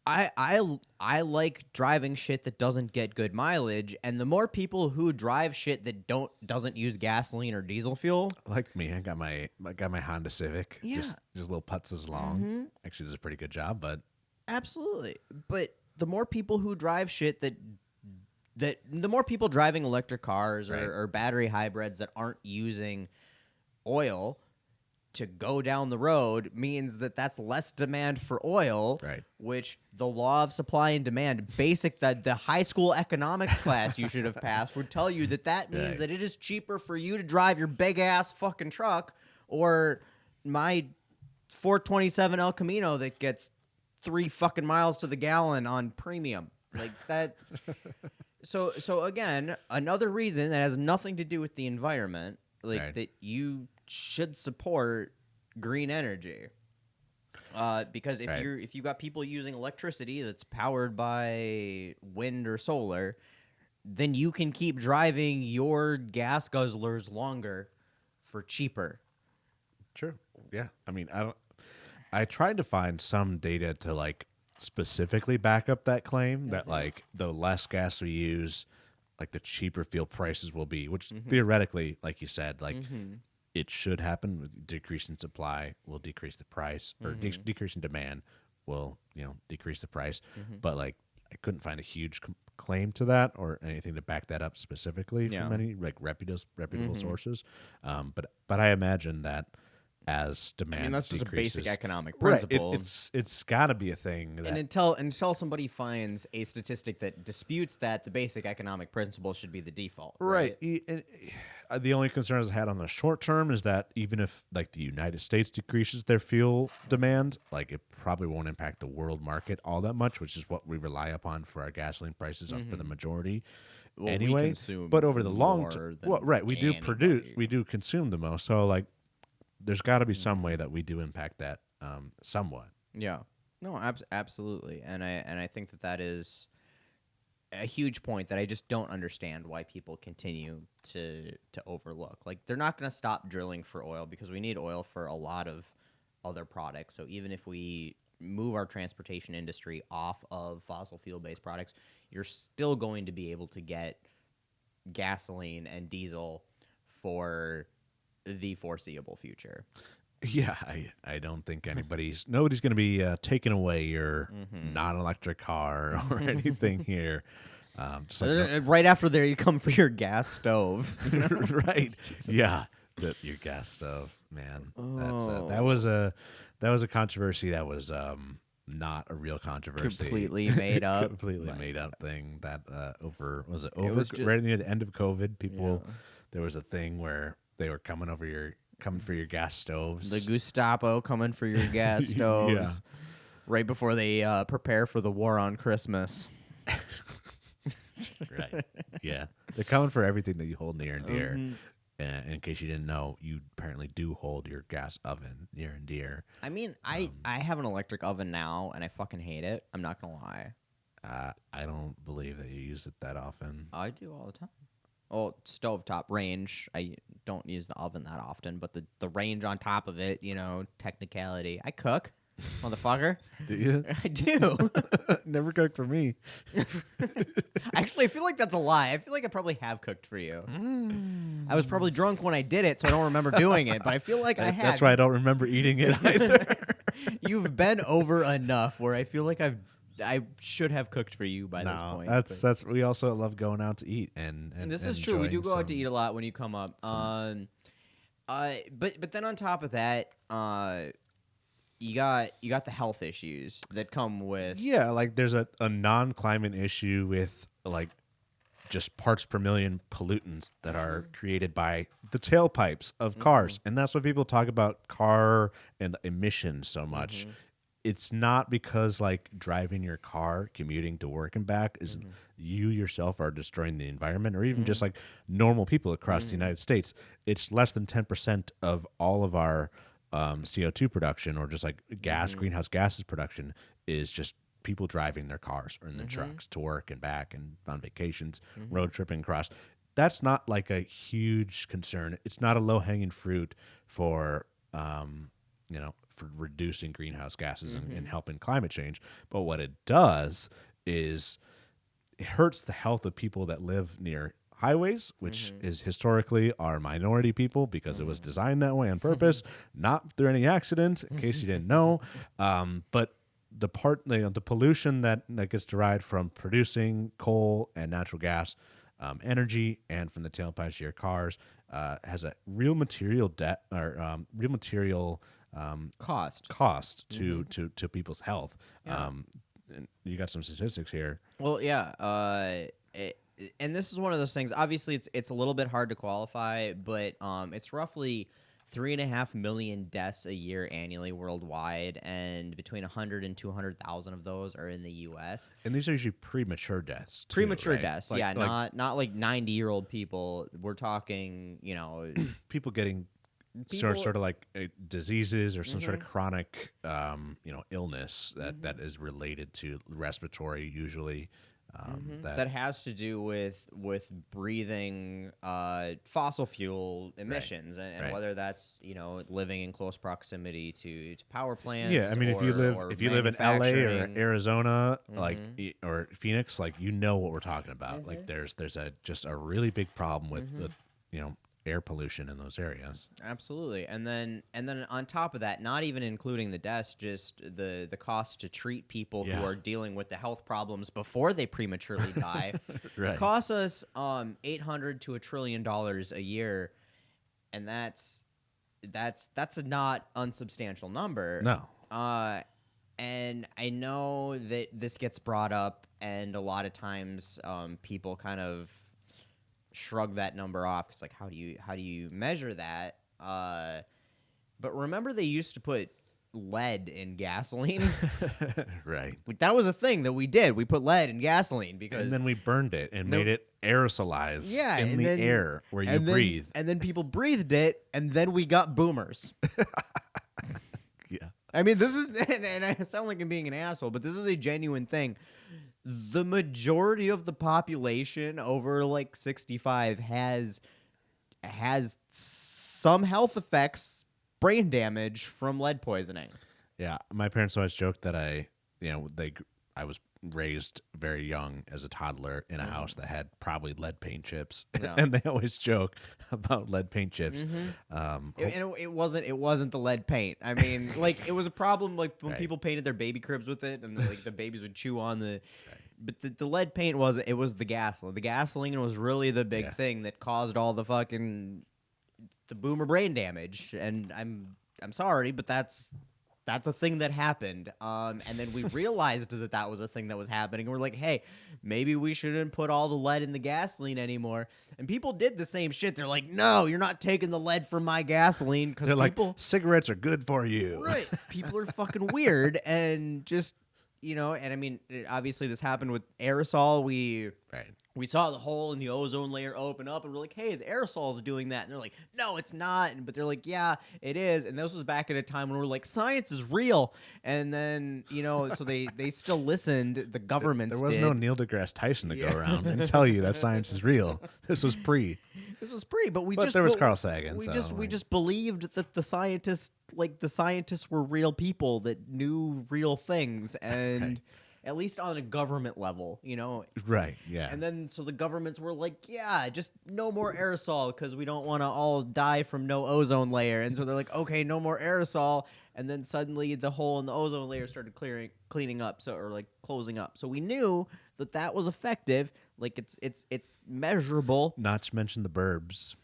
I like driving shit that doesn't get good mileage, and the more people who drive shit that doesn't use gasoline or diesel fuel. like me, I got my Honda Civic. Yeah. Just little putzes long. Actually, does a pretty good job, but Absolutely. But the more people who drive shit that the more people driving electric cars Right. or battery hybrids that aren't using oil to go down the road means that's less demand for oil, Right. which the law of supply and demand, the high school economics class you should have passed would tell you that means Right. that it is cheaper for you to drive your big ass fucking truck or my 427 El Camino that gets 3 fucking miles to the gallon on premium. Like that. So again, another reason that has nothing to do with the environment, like Right. that you should support green energy. Because if Right. you've got people using electricity that's powered by wind or solar, then you can keep driving your gas guzzlers longer for cheaper. True. Yeah. I mean, I tried to find some data to like specifically back up that claim that like the less gas we use, like the cheaper fuel prices will be, which theoretically, like you said, like it should happen. With decrease in supply will decrease the price, or decrease in demand will, decrease the price. But like, I couldn't find a huge claim to that or anything to back that up specifically from any like reputable sources. But I imagine that as demand, I mean, that's just a decreases, basic economic right, principle. it's got to be a thing. That, And until somebody finds a statistic that disputes that, the basic economic principle should be the default. Right. The only concerns I had on the short term is that even if like the United States decreases their fuel demand, like it probably won't impact the world market all that much, which is what we rely upon for our gasoline prices for the majority. Well, we anyway, consume but over the long more term, than well, right, we do anybody. we do consume the most. So like, there's got to be some way that we do impact that somewhat. Yeah. No, absolutely. And I think that is a huge point that I just don't understand why people continue to overlook. Like, they're not going to stop drilling for oil because we need oil for a lot of other products. So even if we move our transportation industry off of fossil fuel-based products, you're still going to be able to get gasoline and diesel for the foreseeable future. Yeah, I don't think nobody's going to be taking away your non-electric car or anything here. Just like Right after there, you come for your gas stove. right? Yeah, your gas stove, man. Oh. That was a controversy that was not a real controversy. Completely made up. Completely My made up thing that was just- right near the end of COVID. People, there was a thing where they were coming for your gas stoves. The Gestapo coming for your gas stoves. Yeah. Right before they prepare for the war on Christmas. Right. Yeah. They're coming for everything that you hold near and dear. In case you didn't know, you apparently do hold your gas oven near and dear. I mean, I have an electric oven now, and I fucking hate it. I'm not going to lie. I don't believe that you use it that often. I do all the time. Oh, stovetop range. I don't use the oven that often, but the range on top of it, technicality. I cook, motherfucker. Do you? I do. Never cooked for me. Actually, I feel like that's a lie. I feel like I probably have cooked for you. I was probably drunk when I did it, so I don't remember doing it, but I feel like I have. That's why I don't remember eating it either. You've been over enough where I feel like I should have cooked for you by this point. That's we also love going out to eat and this is true. We do go out to eat a lot when you come up. But then on top of that, you got the health issues that come with like there's a non-climate issue with like just parts per million pollutants that are created by the tailpipes of cars. And that's why people talk about car and emissions so much. It's not because like driving your car, commuting to work and back is you yourself are destroying the environment, or even just like normal people across the United States. It's less than 10% of all of our CO2 production, or just like greenhouse gases production, is just people driving their cars or in their trucks to work and back and on vacations, road tripping across. That's not like a huge concern. It's not a low hanging fruit for, for reducing greenhouse gases and helping climate change. But what it does is it hurts the health of people that live near highways, which is historically our minority people, because it was designed that way on purpose, not through any accidents, in case you didn't know. But the pollution that gets derived from producing coal and natural gas energy, and from the tailpipes of your cars, has a real material debt, or real material cost to people's health. Yeah. And you got some statistics here. Well, yeah. And this is one of those things. Obviously, it's a little bit hard to qualify, but it's roughly 3.5 million deaths a year annually worldwide, and between 100 and 200,000 of those are in the U.S. And these are usually premature deaths. Too, Premature right? deaths, like, yeah, not like 90-year-old people. We're talking, people getting sort of like diseases or some sort of chronic, illness that is related to respiratory, usually. That has to do with breathing fossil fuel emissions, and whether that's living in close proximity to power plants. Yeah, I mean, if you live in LA or Arizona, like or Phoenix, like what we're talking about. Like there's just a really big problem with air pollution in those areas. Absolutely. And then on top of that, not even including the deaths, just the cost to treat people who are dealing with the health problems before they prematurely die, costs us $800 to $1 trillion a year, and that's a not unsubstantial number. No. And I know that this gets brought up, and a lot of times people kind of shrug that number off, because like, how do you measure that? But remember, they used to put lead in gasoline. Right. That was a thing that we did. We put lead in gasoline and then we burned it and made it aerosolize in the air where you breathe. And then people breathed it, and then we got boomers. Yeah. I mean, this is, and I sound like I'm being an asshole, but this is a genuine thing. The majority of the population over like 65 has some health effects, brain damage from lead poisoning. Yeah, my parents always joked that I was raised very young as a toddler in a house that had probably lead paint chips, and they always joke about lead paint chips. It wasn't the lead paint. I mean, like, it was a problem like when people painted their baby cribs with it, and like the babies would chew on the. But the lead paint was the gasoline. The gasoline was really the big thing that caused all the boomer brain damage. And I'm sorry, but that's a thing that happened. And then we realized that was a thing that was happening. And we're like, hey, maybe we shouldn't put all the lead in the gasoline anymore. And people did the same shit. They're like, no, you're not taking the lead from my gasoline, because they're like, cigarettes are good for you. Right. People are fucking weird, and just. And I mean, obviously this happened with aerosol. We saw the hole in the ozone layer open up, and we're like, hey, the aerosol is doing that. And they're like, no, it's not. But they're like, yeah, it is. And this was back at a time when we're like, science is real. And then, so they still listened. The governments There was no Neil deGrasse Tyson to go around and tell you that science is real. This was pre. But there was Carl Sagan. We just believed that the scientists were real people that knew real things, and at least on a government level, Right. Yeah. And then so the governments were like, yeah, just no more aerosol, because we don't want to all die from no ozone layer. And so they're like, okay, no more aerosol. And then suddenly the hole in the ozone layer started cleaning up, closing up. So we knew that was effective. Like, it's measurable. Not to mention the burbs.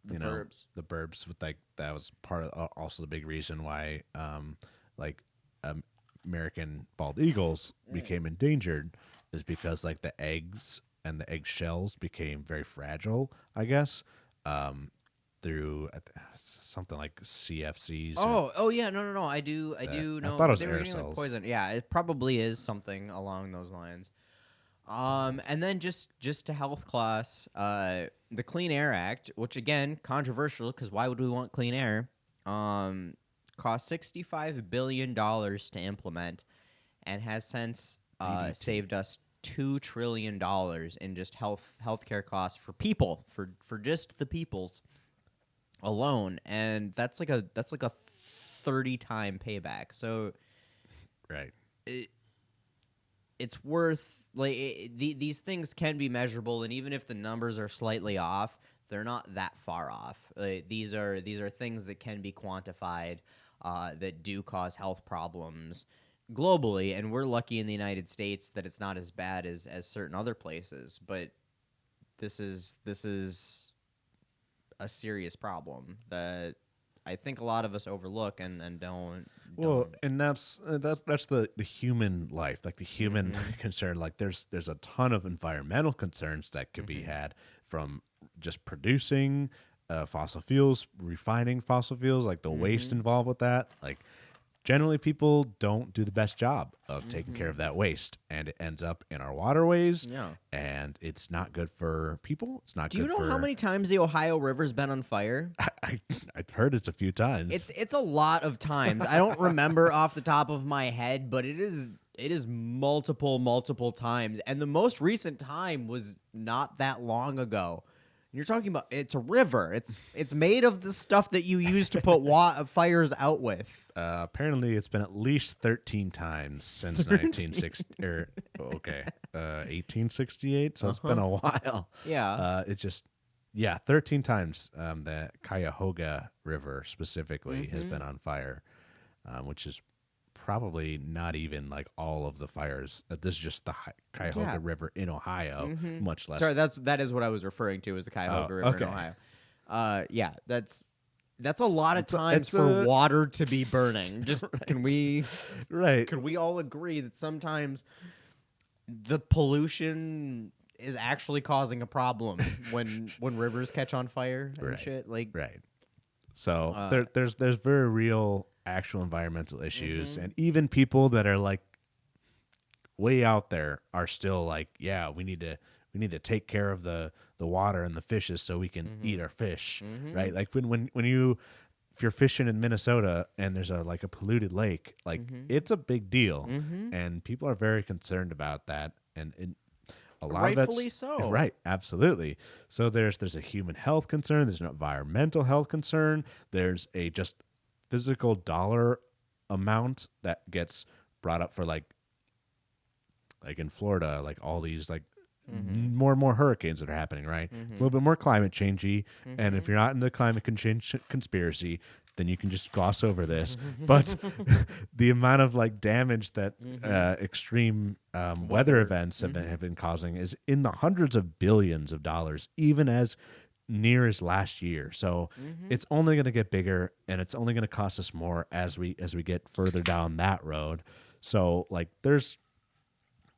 The burbs with that was part of also the big reason why American bald eagles became endangered, is because like the eggs and the egg shells became very fragile, I guess, through something like CFCs. Oh yeah, no. I do know. I thought it was they were getting, like, aerosols. poison. Yeah, it probably is something along those lines. And then just to health class, the Clean Air Act, which again controversial because why would we want clean air? Cost $65 billion to implement, and has since saved us $2 trillion in just healthcare costs for people, for just the peoples alone, and that's like a 30-time payback. So Right. It's worth, like, these things can be measurable, and even if the numbers are slightly off, they're not that far off. These are things that can be quantified, that do cause health problems globally, and we're lucky in the United States that it's not as bad as certain other places. But this is a serious problem that I think a lot of us overlook and don't. Well, and that's the human life, like the human concern. Like there's a ton of environmental concerns that could be had from just producing fossil fuels, refining fossil fuels, like the waste involved with that. Like generally people don't do the best job of taking care of that waste, and it ends up in our waterways. Yeah. And it's not good for people. It's not Do good you know how many times the Ohio River's been on fire? I've heard it's a few times. It's a lot of times. I don't remember off the top of my head, but it is multiple times. And the most recent time was not that long ago. You're talking about, it's a river. It's made of the stuff that you use to put fires out with. Apparently, it's been at least 13 times since 1960. 1868. So it's been a while. Yeah. It just, 13 times. The Cuyahoga River specifically has been on fire, which is probably not even like all of the fires. This is just the Cuyahoga River in Ohio, much less. Sorry, that is what I was referring to as the Cuyahoga River in Ohio. That's a lot of times for water to be burning. Just can we all agree that sometimes the pollution is actually causing a problem when rivers catch on fire and shit? Like, right. So there's very real actual environmental issues, and even people that are like way out there are still like, yeah, we need to take care of the water and the fishes so we can eat our fish, right? Like when if you're fishing in Minnesota and there's a polluted lake, like it's a big deal, and people are very concerned about that, and a lot rightfully of it's so. Right, absolutely. So there's a human health concern, there's an environmental health concern, there's a just physical dollar amount that gets brought up for like in Florida, like all these more and more hurricanes that are happening, right? It's a little bit more climate changey, and if you're not in the climate conspiracy, then you can just gloss over this. But the amount of damage that extreme weather events have been causing is in the hundreds of billions of dollars, even as near as last year. So it's only going to get bigger, and it's only going to cost us more as we get further down that road. So there's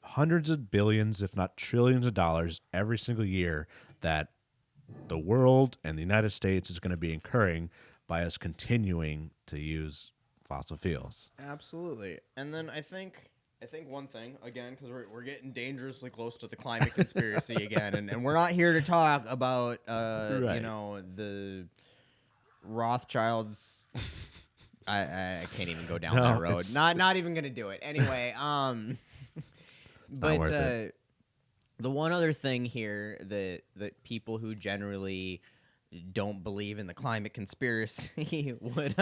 hundreds of billions, if not trillions of dollars every single year that the world and the United States is going to be incurring by us continuing to use fossil fuels. Absolutely. And then I think one thing, again, because we're getting dangerously close to the climate conspiracy again, and we're not here to talk about the Rothschilds. I can't even go down that road. Not even gonna do it anyway. But the one other thing here that people who generally don't believe in the climate conspiracy would.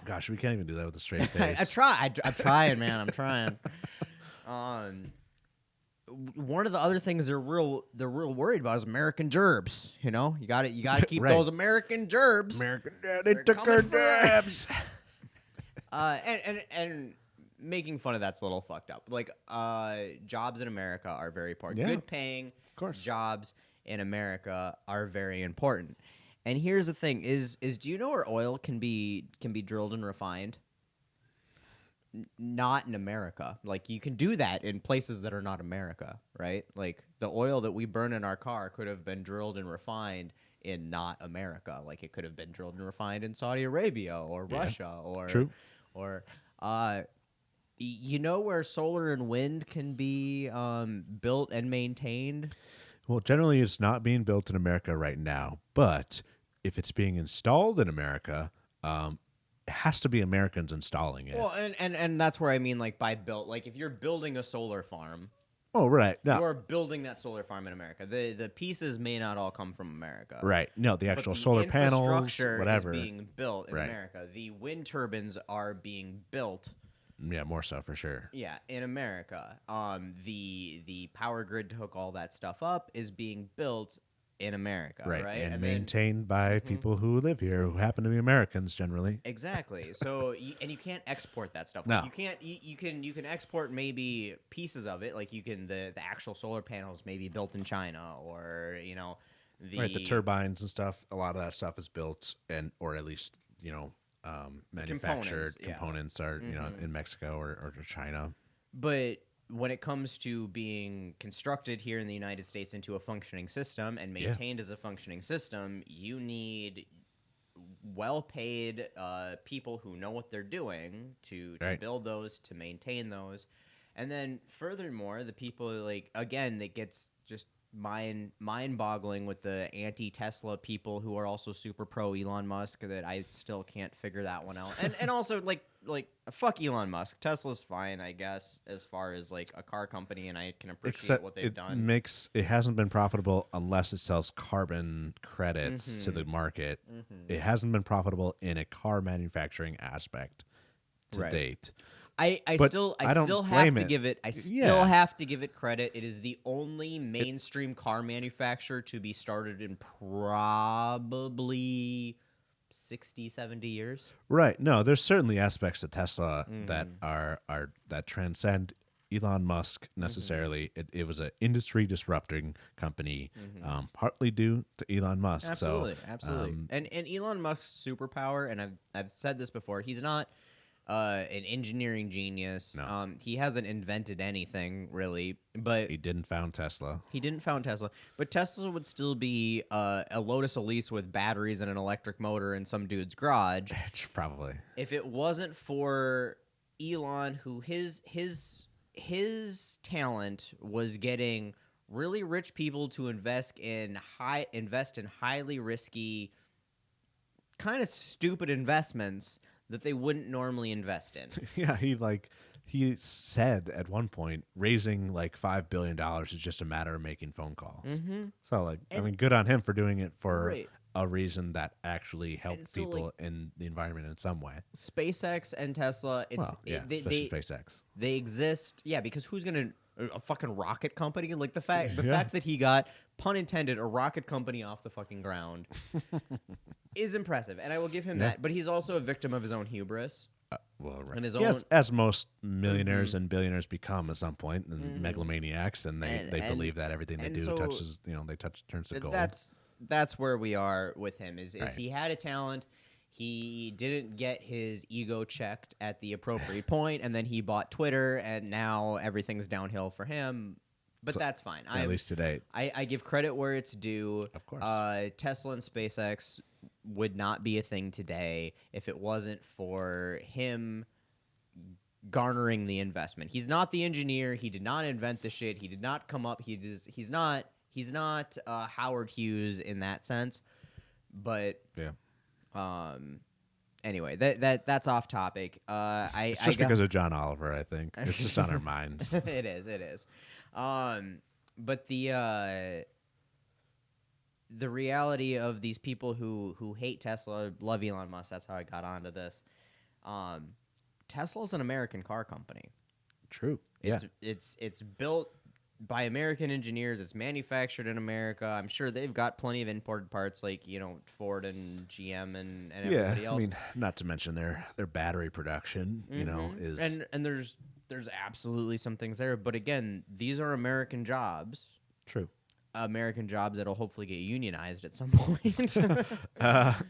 Gosh, we can't even do that with a straight face. I'm trying, man. I'm trying. One of the other things they're real worried about is American gerbs. You know, you got to keep those American gerbs. They took our gerbs. And making fun of that's a little fucked up. Like, jobs in America are very important. Yeah, good paying jobs in America are very important. And here's the thing: is do you know where oil can be drilled and refined? not in America. Like, you can do that in places that are not America, right? Like, the oil that we burn in our car could have been drilled and refined in not America. Like, it could have been drilled and refined in Saudi Arabia or Russia or True. or you know where solar and wind can be built and maintained? Well, generally, it's not being built in America right now, but if it's being installed in America, it has to be Americans installing it. Well, and that's where I mean, like, by built, like, if you're building a solar farm, Oh, right. No. you're building that solar farm in America. The pieces may not all come from America. Right. No, the But actual the solar panels, infrastructure whatever. is being built in Right. America. The wind turbines are being built, Yeah, more so for sure. yeah, in America. The power grid to hook all that stuff up is being built in America, right? And then- maintained by people who live here, who happen to be Americans generally. Exactly. So, you can't export that stuff. No. Like, you can't. You can export maybe pieces of it. Like, you can the actual solar panels may be built in China, or The turbines and stuff. A lot of that stuff is built or at least manufactured Components, components are in Mexico or China. But when it comes to being constructed here in the United States into a functioning system and maintained as a functioning system, you need well-paid people who know what they're doing to Right. build those, to maintain those. And then furthermore, the people, like, again, that gets just mind-boggling with the anti-Tesla people who are also super pro Elon Musk, that I still can't figure that one out. And also, like fuck Elon Musk. Tesla's fine, I guess, as far as like a car company, and I can appreciate what they've done. It hasn't been profitable unless it sells carbon credits to the market. It hasn't been profitable in a car manufacturing aspect to Right. date. I But still I don't still have blame to it. give it I still Yeah. have to give it credit. It is the only mainstream car manufacturer to be started in probably 60, 70 years. Right. No, there's certainly aspects to Tesla that are that transcend Elon Musk necessarily. It was an industry disrupting company, partly due to Elon Musk. Absolutely, So, absolutely. And Elon Musk's superpower, and I've said this before, he's not an engineering genius. No. He hasn't invented anything really, but he didn't found Tesla. he didn't found Tesla. But Tesla would still be a Lotus Elise with batteries and an electric motor in some dude's garage Probably. if it wasn't for Elon, who his talent was getting really rich people to invest in highly risky, kind of stupid investments that they wouldn't normally invest in. Yeah, he said at one point raising like $5 billion is just a matter of making phone calls. So I mean, good on him for doing it for Right. a reason that actually helped And so, people like, in the environment in some way. SpaceX and Tesla, Especially SpaceX. they exist, yeah, because who's gonna a fucking rocket company? Like the fact Yeah. that he got, pun intended, a rocket company off the fucking ground is impressive, and I will give him that. But he's also a victim of his own hubris. Well, right. And his Yes, own- as most millionaires and billionaires become at some point, and megalomaniacs, and they And- believe that everything they and do so touches, turns to gold. That's where we are with him. Is Right. he had a talent. He didn't get his ego checked at the appropriate point, and then he bought Twitter, and now everything's downhill for him. But that's fine. at least to date. I give credit where it's due. Of course. Tesla and SpaceX would not be a thing today if it wasn't for him garnering the investment. He's not the engineer. He did not invent the shit. He did not come up. He's not Howard Hughes in that sense. But Yeah. anyway, that's off topic. It's just because of John Oliver, I think. It's just on our minds. It is. But the reality of these people who hate Tesla, love Elon Musk, that's how I got onto this. Tesla's an American car company. True. Yeah. It's built by American engineers. It's manufactured in America. I'm sure they've got plenty of imported parts, like Ford and GM and everybody else. I mean, not to mention their battery production, is and there's absolutely some things there. But again, these are American jobs. true. American jobs that'll hopefully get unionized at some point.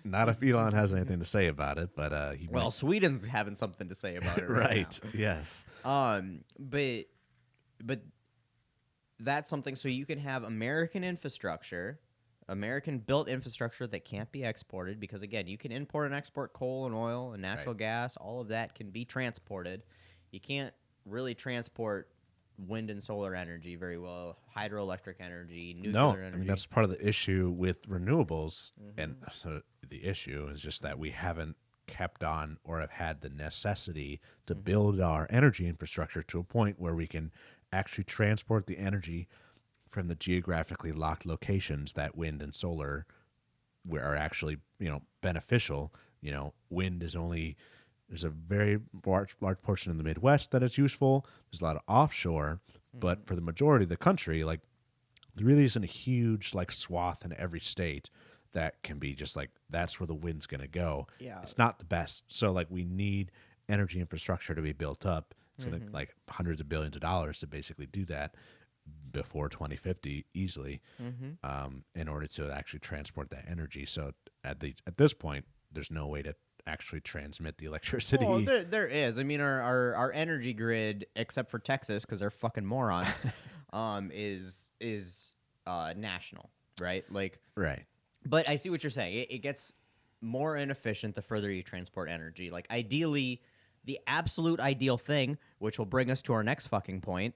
Not if Elon has anything to say about it, but he Well, Sweden's having something to say about it right. Yes. But that's something. So you can have American infrastructure, American built infrastructure that can't be exported because, again, you can import and export coal and oil and natural gas. All of that can be transported. You can't really transport wind and solar energy very well, hydroelectric energy, nuclear energy. I mean, that's part of the issue with renewables. And so the issue is just that we haven't kept on or have had the necessity to build our energy infrastructure to a point where we can actually transport the energy from the geographically locked locations that wind and solar are actually, beneficial. Wind is only, there's a very large portion in the Midwest that is useful. There's a lot of offshore, but for the majority of the country, like, there really isn't a huge swath in every state that can be just that's where the wind's going to go. Yeah. It's not the best. So we need energy infrastructure to be built up. It's going to hundreds of billions of dollars to basically do that before 2050 easily, in order to actually transport that energy. So at this point, there's no way to actually transmit the electricity. Well, there is. I mean, our energy grid, except for Texas, because they're fucking morons, is national, right? Right. But I see what you're saying. It gets more inefficient the further you transport energy. Ideally, the absolute ideal thing, which will bring us to our next fucking point,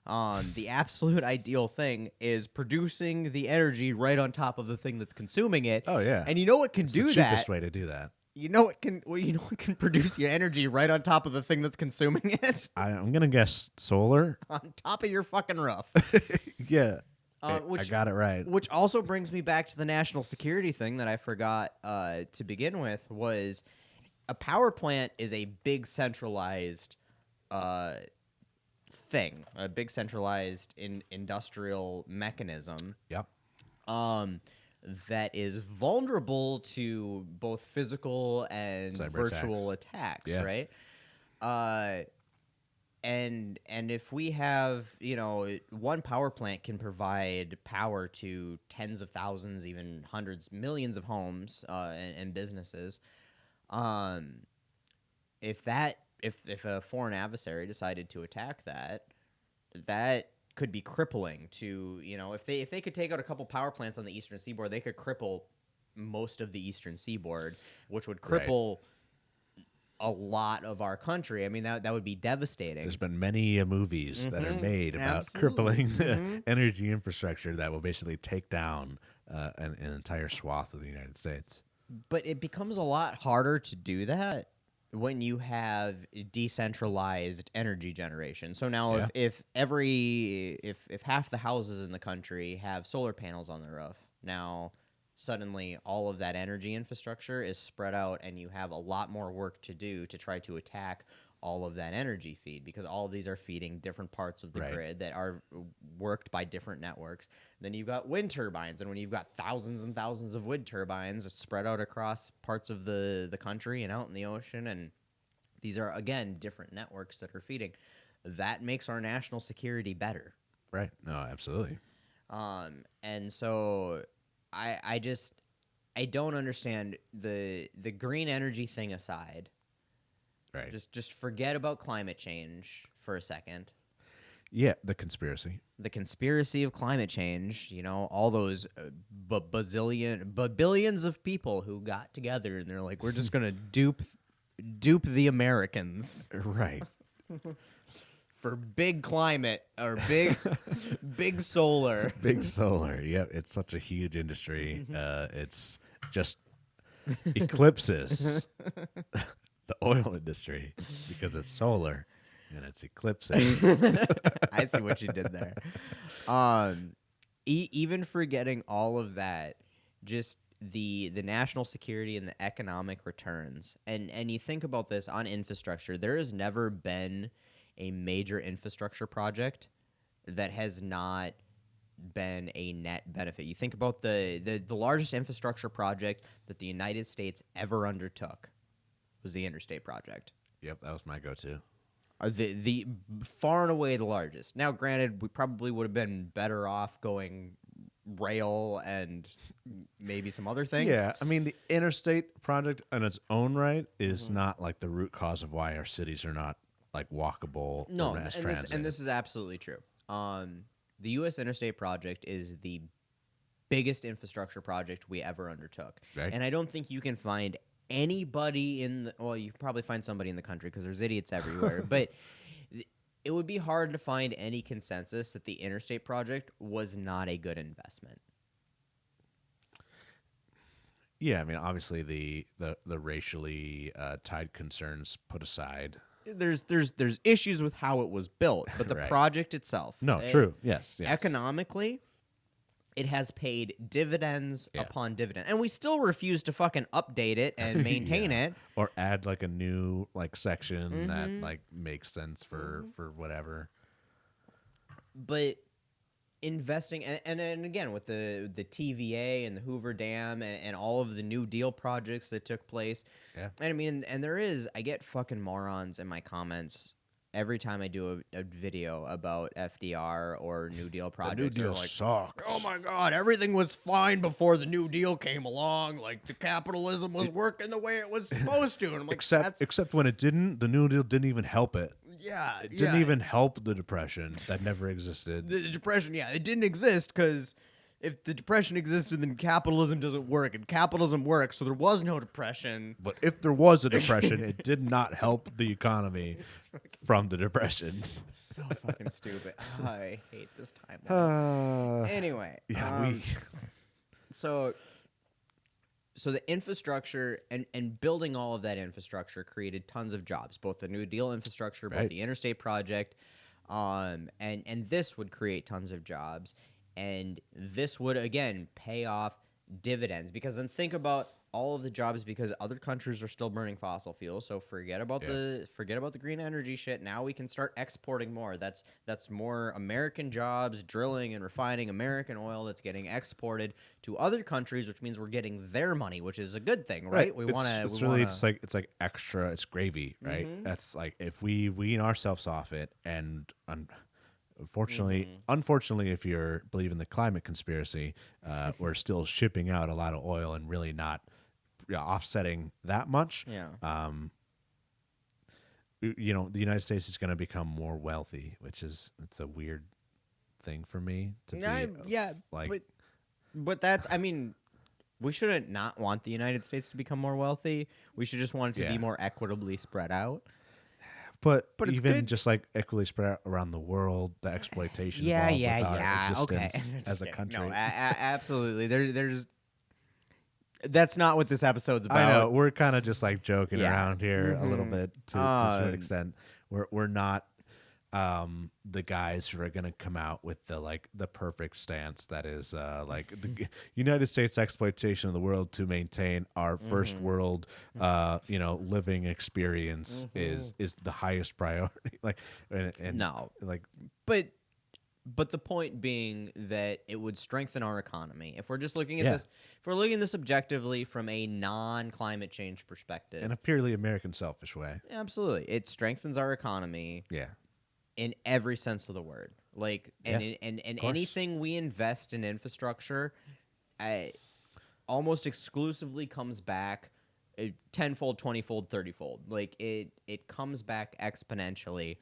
the absolute ideal thing is producing the energy right on top of the thing that's consuming it. Oh, yeah. And you know what can It's do the that? cheapest way to do that. You know what can produce your energy right on top of the thing that's consuming it? I'm going to guess solar. On top of your fucking roof. Yeah. I Which got it right. Which also brings me back to the national security thing that I forgot to begin with, was a power plant is a big centralized thing, a big centralized industrial mechanism. Yep. That is vulnerable to both physical and virtual attacks, Yeah. right? And if we have, one power plant can provide power to tens of thousands, even hundreds, millions of homes and businesses. If a foreign adversary decided to attack that could be crippling to, if they could take out a couple power plants on the eastern seaboard, they could cripple most of the eastern seaboard, which would cripple a lot of our country. I mean, that would be devastating. There's been many movies that are made about crippling the energy infrastructure that will basically take down an entire swath of the United States. But it becomes a lot harder to do that when you have decentralized energy generation. So now if half the houses in the country have solar panels on the roof, now suddenly all of that energy infrastructure is spread out and you have a lot more work to do to try to attack all of that energy feed, because all of these are feeding different parts of the grid that are worked by different networks. Then you've got wind turbines, and when you've got thousands and thousands of wind turbines spread out across parts of the country and out in the ocean, and these are, again, different networks that are feeding, that makes our national security better. Right. No, absolutely. And so I don't understand the green energy thing aside. Right. Just forget about climate change for a second. Yeah, the conspiracy. The conspiracy of climate change, all those billions of people who got together and they're like, we're just going to dupe the Americans. Right. For big climate or big solar. Big solar. Yep, it's such a huge industry. It's just eclipses the oil industry because it's solar and it's eclipsing. I see what you did there. Even forgetting all of that, just the national security and the economic returns, and you think about this on infrastructure, there has never been a major infrastructure project that has not been a net benefit. You think about the largest infrastructure project that the United States ever undertook was the Interstate Project. Yep, that was my go-to. The far and away the largest. Now, granted, we probably would have been better off going rail and maybe some other things. Yeah, I mean, the interstate project in its own right is not like the root cause of why our cities are not like walkable No, or mass transit. and this is absolutely true. The U.S. Interstate Project is the biggest infrastructure project we ever undertook. Right. And I don't think you can find anybody you can probably find somebody in the country because there's idiots everywhere, but it would be hard to find any consensus that the Interstate Project was not a good investment. Yeah, I mean, obviously the racially tied concerns put aside. There's issues with how it was built, but the Right. project itself. No, true. Yes. Economically, it has paid dividends Yeah. upon dividend, and we still refuse to fucking update it and maintain Yeah. it. Or add like a new like section that like makes sense for whatever. But investing, and again with the TVA and the Hoover Dam and all of the New Deal projects that took place. Yeah. And I mean, and I get fucking morons in my comments every time I do a video about FDR or New Deal projects. They're like, sucks. oh my God, everything was fine before the New Deal came along. Like the capitalism was working the way it was supposed to. And I'm like, Except when it didn't, the New Deal didn't even help it. yeah, It didn't even help the Depression that never existed. The Depression, it didn't exist because if the Depression existed, then capitalism doesn't work, and capitalism works, so there was no Depression. But if there was a Depression, it did not help the economy from the Depression. So fucking stupid. I hate this timeline. Anyway, so the infrastructure and building all of that infrastructure created tons of jobs, both the New Deal infrastructure, both Right. the interstate project, and this would create tons of jobs, and this would again pay off dividends, because then think about all of the jobs, because other countries are still burning fossil fuels. So forget about the green energy shit. Now we can start exporting more. That's more American jobs, drilling and refining American oil that's getting exported to other countries, which means we're getting their money, which is a good thing, right? It's like extra. It's gravy, right? Mhm. That's like if we wean ourselves off it, and unfortunately, if you believe in the climate conspiracy, we're still shipping out a lot of oil and really not offsetting that much. Yeah. The United States is going to become more wealthy, which is it's a weird thing for me to be. But that's, I mean, we shouldn't not want the United States to become more wealthy. We should just want it to be more equitably spread out. But it's even good. just like equally spread out around the world, the exploitation Yeah. involved with our Okay. existence as a country. No, absolutely. There's. That's not what this episode's about. I know we're kind of just like joking around here a little Mhm. bit to a certain extent. We're not the guys who are going to come out with the perfect stance that is like the United States exploitation of the world to maintain our first world living experience is the highest priority. No. But the point being that it would strengthen our economy. If we're just looking at this, if we're looking at this objectively from a non-climate change perspective, in a purely American selfish way. absolutely, it strengthens our economy Yeah. in every sense of the word. Like, and course. anything we invest in infrastructure, almost exclusively comes back tenfold, 20-fold, 30-fold. Like it comes back exponentially.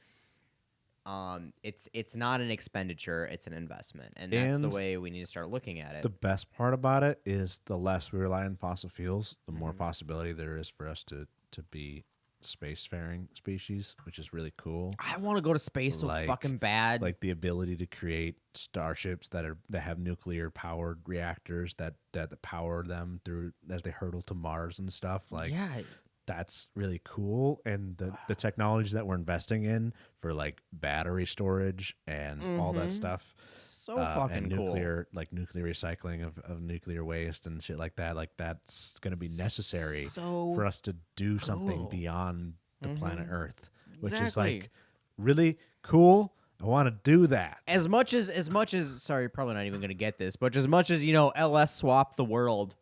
It's not an expenditure, it's an investment, and that's the way we need to start looking at it. The best part about it is the less we rely on fossil fuels, the more possibility there is for us to be spacefaring species, which is really cool. I want to go to space so fucking bad. Like the ability to create starships that have nuclear powered reactors that power them through as they hurtle to Mars and stuff. Like, yeah. That's really cool, and the technologies that we're investing in for like battery storage and all that stuff, So fucking and cool. nuclear recycling of nuclear waste and shit like that. Like that's going to be necessary So for us to do something cool. beyond the planet Earth, which is Exactly. like really cool. I want to do that. As much as sorry, probably not even going to get this, but as much as LS swap the world,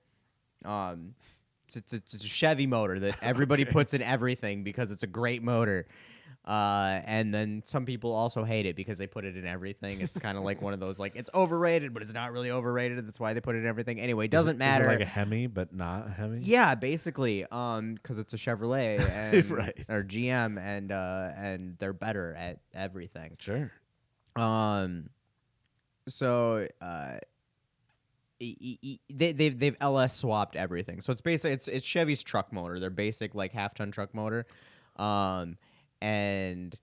it's a Chevy motor that everybody puts in everything because it's a great motor. And then some people also hate it because they put it in everything. It's kind of like one of those, like, it's overrated, but it's not really overrated. That's why they put it in everything. Anyway, doesn't matter. Is it like a Hemi, but not a Hemi? Yeah, basically, because it's a Chevrolet and Right. or GM, and they're better at everything. Sure. So they've LS swapped everything. So it's basically it's Chevy's truck motor, their basic like half-ton truck motor, and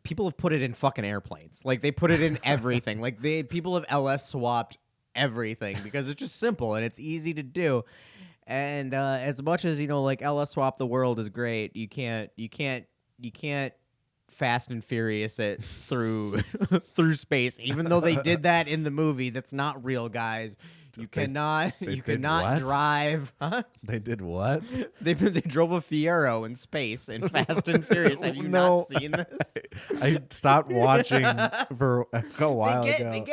people have put it in fucking airplanes. Like they put it in everything. Like people have LS swapped everything because it's just simple and it's easy to do. And as much as like LS swap the world is great, you can't Fast and Furious it through through space. Even though they did that in the movie, that's not real, guys. You cannot what? drive. Huh? They did what? They drove a Fiero in space in Fast and Furious. Have you No. not seen this? I stopped watching for a while ago.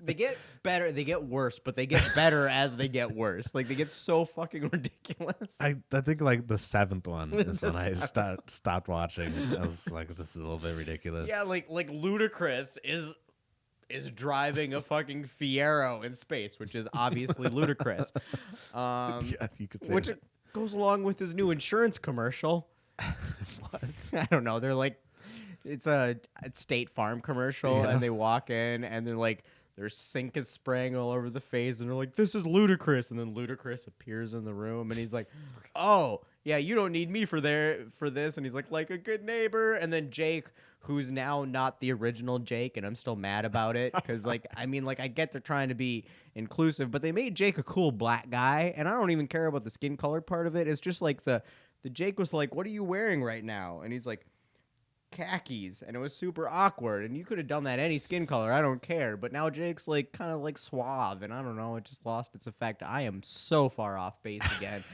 They get better. They get worse, but they get better as they get worse. Like they get so fucking ridiculous. I think like the 7th one is when I stopped watching. I was like, this is a little bit ridiculous. Yeah, like Ludacris is driving a fucking Fiero in space, which is obviously ludicrous. Yeah, you could say Which that. goes along with his new insurance commercial. What? I don't know. They're like, it's a State Farm commercial, Yeah. and they walk in and they're like, their sink is spraying all over the face, and they're like, "This is ludicrous." And then Ludacris appears in the room, and he's like, "Oh, yeah, you don't need me for this." And he's like a good neighbor. And then Jake, who's now not the original Jake, and I'm still mad about it because, like, I mean, like, I get they're trying to be inclusive, but they made Jake a cool black guy, and I don't even care about the skin color part of it. It's just like the Jake was like, "What are you wearing right now?" And he's like, khakis, and it was super awkward, and you could have done that any skin color, I don't care, but now Jake's like kind of like suave, and I don't know, it just lost its effect. I am so far off base again.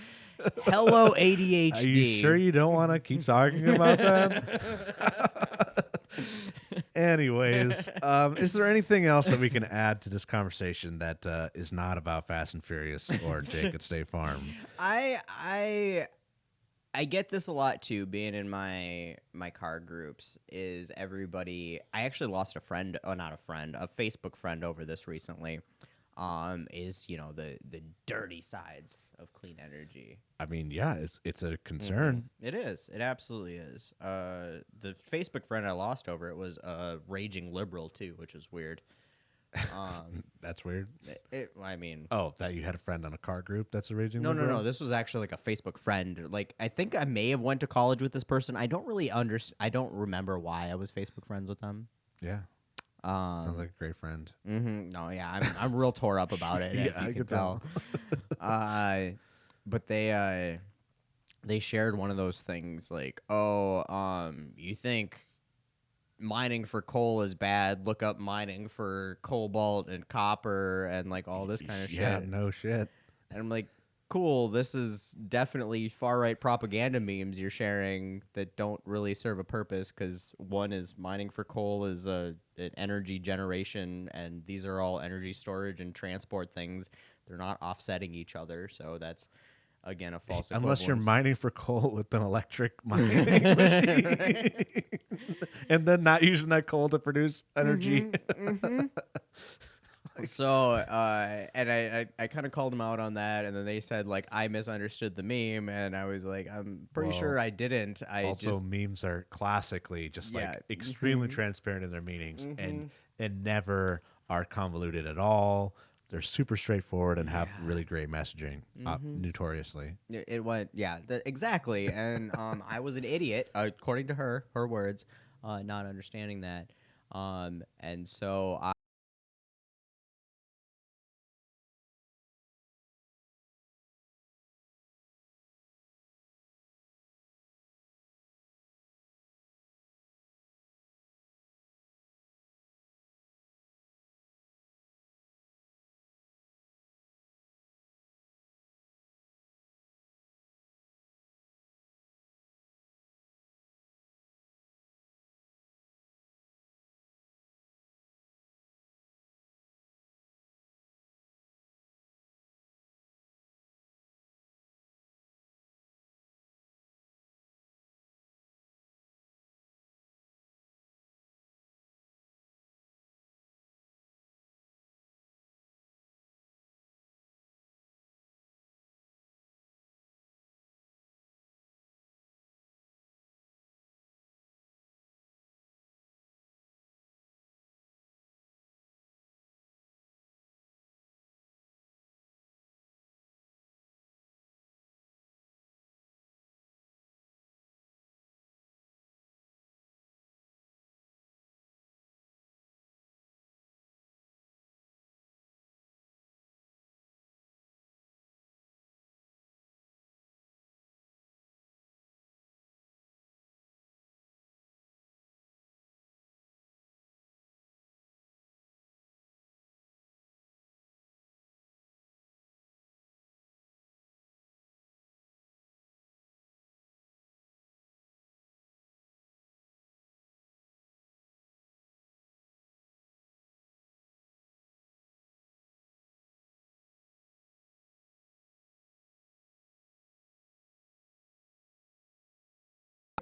Hello ADHD. Are you sure you don't want to keep talking about that? Anyways, is there anything else that we can add to this conversation that is not about Fast and Furious or Jake at State Farm? I get this a lot too, being in my car groups. Is everybody? I actually lost a friend, not a friend, a Facebook friend over this recently. Is the dirty sides of clean energy. I mean, yeah, it's a concern. It is. It absolutely is. The Facebook friend I lost over it was a raging liberal too, which is weird. That's weird. I mean, Oh, that you had a friend on a car group that's a raging no. liberal? This was actually like a Facebook friend. Like, I think I may have went to college with this person. I don't really I don't remember why I was Facebook friends with them. Yeah, sounds like a great friend. No, yeah, I'm real tore up about it. Yeah, if you I can could tell. But they shared one of those things like, oh, you think mining for coal is bad? Look up mining for cobalt and copper and like all this kind of Yeah, shit. no shit. And I'm like, cool, this is definitely far-right propaganda memes you're sharing that don't really serve a purpose, because one is mining for coal is an energy generation, and these are all energy storage and transport things. They're not offsetting each other, so that's, again, a false Unless you're equivalence. mining for coal with an electric mining machine. And then not using that coal to produce energy. So, and I kind of called them out on that, and then they said, like, I misunderstood the meme, and I was like, I'm pretty Well, sure I didn't. Also, memes are classically just like extremely transparent in their meanings and never are convoluted at all. They're super straightforward and have really great messaging, notoriously. It went, exactly. And I was an idiot, according to her words, not understanding that. And so